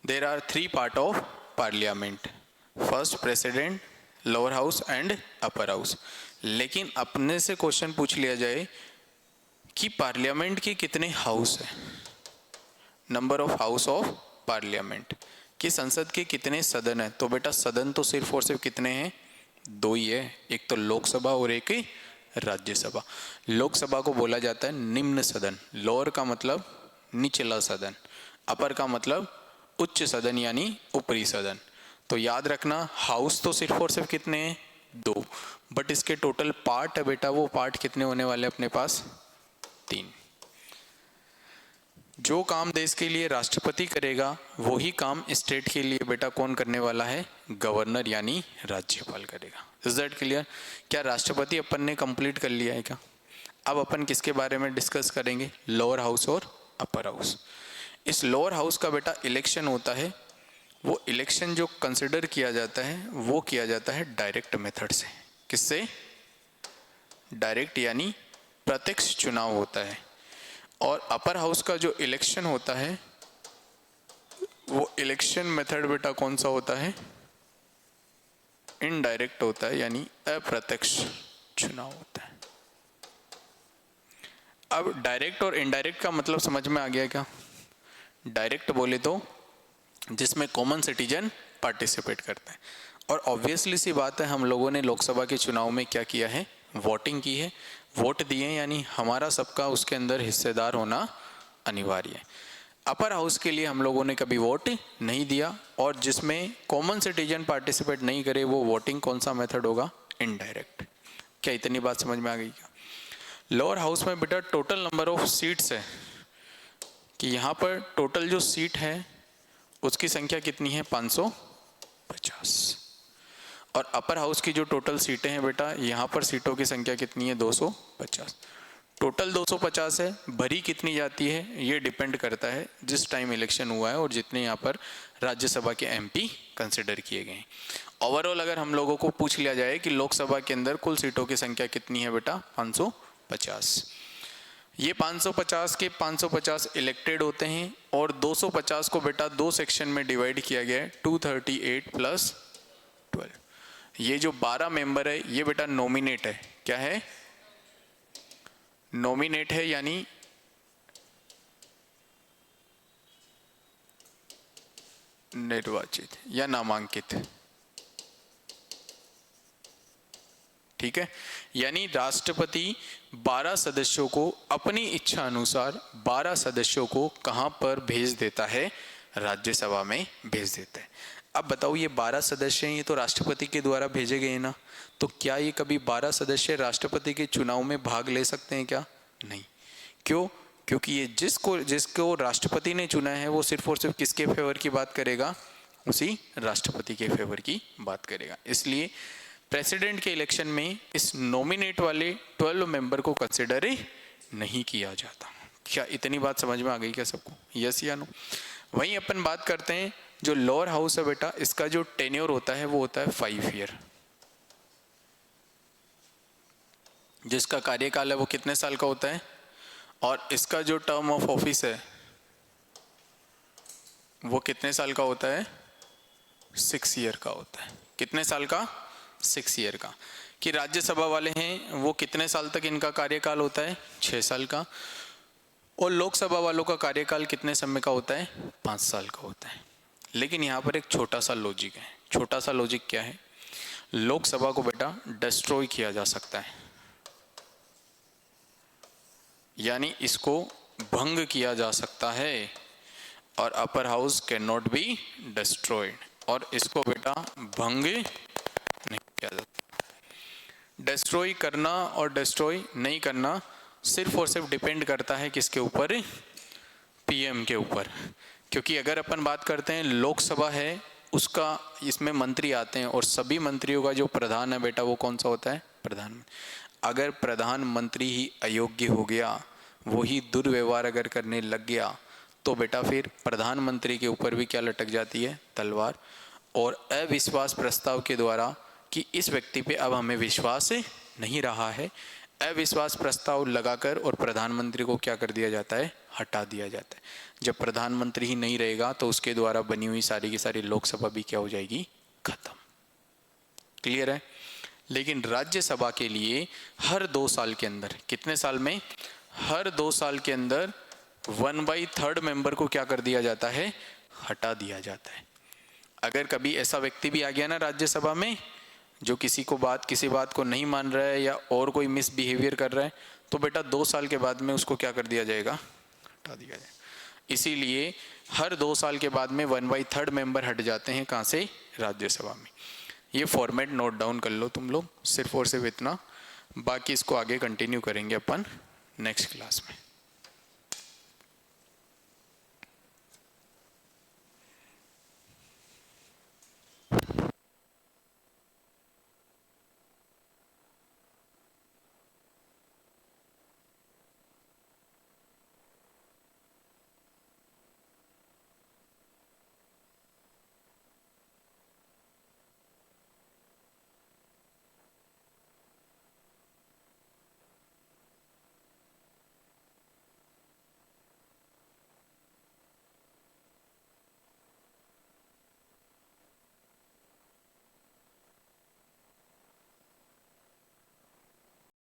Speaker 1: There are 3 part of parliament, first president, lower house and upper house. लेकिन अपने से क्वेश्चन पूछ लिया जाए कि पार्लियामेंट के कितने हाउस है, number of house of parliament, कि संसद के कितने सदन है। तो बेटा सदन तो सिर्फ और सिर्फ कितने हैं? 2 ही है, एक तो लोकसभा और एक राज्यसभा। लोकसभा को बोला जाता है निम्न सदन, लोअर का मतलब निचला सदन, अपर का मतलब उच्च सदन यानी ऊपरी सदन। तो याद रखना हाउस तो सिर्फ और सिर्फ कितने हैं? 2, बट इसके टोटल पार्ट है बेटा, वो पार्ट कितने होने वाले अपने पास? 3। जो काम देश के लिए राष्ट्रपति करेगा वही काम स्टेट के लिए बेटा कौन करने वाला है? गवर्नर यानी राज्यपाल करेगा। Is that clear? क्या राष्ट्रपति अपन ने कंप्लीट कर लिया है क्या? अब अपन किसके बारे में डिस्कस करेंगे? लोअर हाउस और अपर हाउस। इस लोअर हाउस का बेटा इलेक्शन होता है, वो इलेक्शन जो कंसिडर किया जाता है वो किया जाता है डायरेक्ट मेथड से। किससे? डायरेक्ट यानी प्रत्यक्ष चुनाव होता है। और अपर हाउस का जो इलेक्शन होता है वो इलेक्शन मेथड बेटा कौन सा होता है? इनडायरेक्ट होता है यानी अप्रत्यक्ष चुनाव होता है। अब डायरेक्ट और इनडायरेक्ट का मतलब समझ में आ गया क्या? डायरेक्ट बोले तो जिसमें कॉमन सिटीजन पार्टिसिपेट करते हैं, और ऑब्वियसली सी बात है, हम लोगों ने लोकसभा के चुनाव में क्या किया है, वोटिंग की है, वोट दिए, यानी हमारा सबका उसके अंदर हिस्सेदार होना अनिवार्य है। अपर हाउस के लिए हम लोगों ने कभी वोट नहीं दिया, और जिसमें कॉमन सिटीजन पार्टिसिपेट नहीं करे वो वोटिंग कौन सा मेथड होगा, इनडायरेक्ट। क्या इतनी बात समझ में आ गई क्या? लोअर हाउस में बेटा टोटल नंबर ऑफ सीट्स है कि यहाँ पर टोटल जो सीट है उसकी संख्या कितनी है, 550। और अपर हाउस की जो टोटल सीटें हैं बेटा, यहाँ पर सीटों की संख्या कितनी है, 250। टोटल 250 है, भरी कितनी जाती है ये डिपेंड करता है जिस टाइम इलेक्शन हुआ है और जितने यहाँ पर राज्यसभा के एमपी कंसिडर किए गए हैं। ओवरऑल अगर हम लोगों को पूछ लिया जाए कि लोकसभा के अंदर कुल सीटों की संख्या कितनी है बेटा, 550। ये 550 के 550 इलेक्टेड होते हैं, और 250 को बेटा दो सेक्शन में डिवाइड किया गया है, 238 + 12। ये जो 12 मेंबर है ये बेटा नॉमिनेट है। क्या है, नॉमिनेट है, यानी निर्वाचित या नामांकित। ठीक है, यानी राष्ट्रपति 12 सदस्यों को अपनी इच्छा अनुसार 12 सदस्यों को कहां पर भेज देता है, राज्यसभा में भेज देता है। अब बताओ, ये 12 सदस्य हैं, ये तो राष्ट्रपति के द्वारा भेजे गए ना, तो क्या ये कभी 12 सदस्य राष्ट्रपति के चुनाव में भाग ले सकते हैं क्या? नहीं। क्यों? क्योंकि ये जिसको राष्ट्रपति ने चुना है वो सिर्फ और सिर्फ किसके फेवर की बात करेगा, उसी राष्ट्रपति के फेवर की बात करेगा। इसलिए प्रेसिडेंट के इलेक्शन में इस नॉमिनेट वाले 12 मेंबर को कंसिडर नहीं किया जाता। क्या इतनी बात समझ में आ गई क्या सबको? यस या नो? वहीं अपन बात करते हैं जो लोअर हाउस है बेटा, इसका जो टेन्योर होता है वो होता है 5 ईयर। जिसका कार्यकाल है वो कितने साल का होता है, और इसका जो टर्म ऑफ ऑफिस है वो कितने साल का होता है, 6 ईयर का होता है। कितने साल का? 6 ईयर का। कि राज्यसभा वाले हैं वो कितने साल तक इनका कार्यकाल होता है, 6 साल का। और लोकसभा वालों का कार्यकाल कितने समय का होता है, 5 साल का होता है। लेकिन यहाँ पर एक छोटा सा लॉजिक है। छोटा सा लॉजिक क्या है, लोकसभा को बेटा डिस्ट्रॉय किया जा सकता है, यानी इसको भंग किया जा सकता है, और upper house can not be destroyed, और इसको बेटा भंग नहीं किया जाता। डिस्ट्रॉय करना और डिस्ट्रॉय नहीं करना सिर्फ और सिर्फ डिपेंड करता है किसके ऊपर, पीएम के ऊपर। क्योंकि अगर अपन बात करते हैं लोकसभा है उसका, इसमें मंत्री आते हैं, और सभी मंत्रियों का जो प्रधान है बेटा वो कौन सा होता है, प्रधानमंत्री। अगर प्रधानमंत्री ही अयोग्य हो गया, वो ही दुर्व्यवहार अगर करने लग गया, तो बेटा फिर प्रधानमंत्री के ऊपर भी क्या लटक जाती है, तलवार। और अविश्वास प्रस्ताव के द्वारा कि इस व्यक्ति पे अब हमें विश्वास नहीं रहा है, अविश्वास प्रस्ताव लगाकर और प्रधानमंत्री को क्या कर दिया जाता है, हटा दिया जाता है। जब प्रधानमंत्री ही नहीं रहेगा तो उसके द्वारा बनी हुई सारी की सारी लोकसभा भी क्या हो जाएगी, खत्म। क्लियर है? लेकिन राज्यसभा के लिए हर 2 साल के अंदर, कितने साल में, हर 2 साल के अंदर 1/3 मेंबर को क्या कर दिया जाता है, हटा दिया जाता है। अगर कभी ऐसा व्यक्ति भी आ गया ना राज्यसभा में जो किसी बात को नहीं मान रहा है या और कोई मिसबिहेवियर कर रहा है, तो बेटा 2 साल के बाद में उसको क्या कर दिया जाएगा, हटा दिया जाएगा। इसीलिए हर 2 साल के बाद में 1/3 मेंबर हट जाते हैं, कहाँ से, राज्यसभा में। ये फॉर्मेट नोट डाउन कर लो तुम लोग, सिर्फ और सिर्फ इतना। बाकी इसको आगे कंटिन्यू करेंगे अपन नेक्स्ट क्लास में।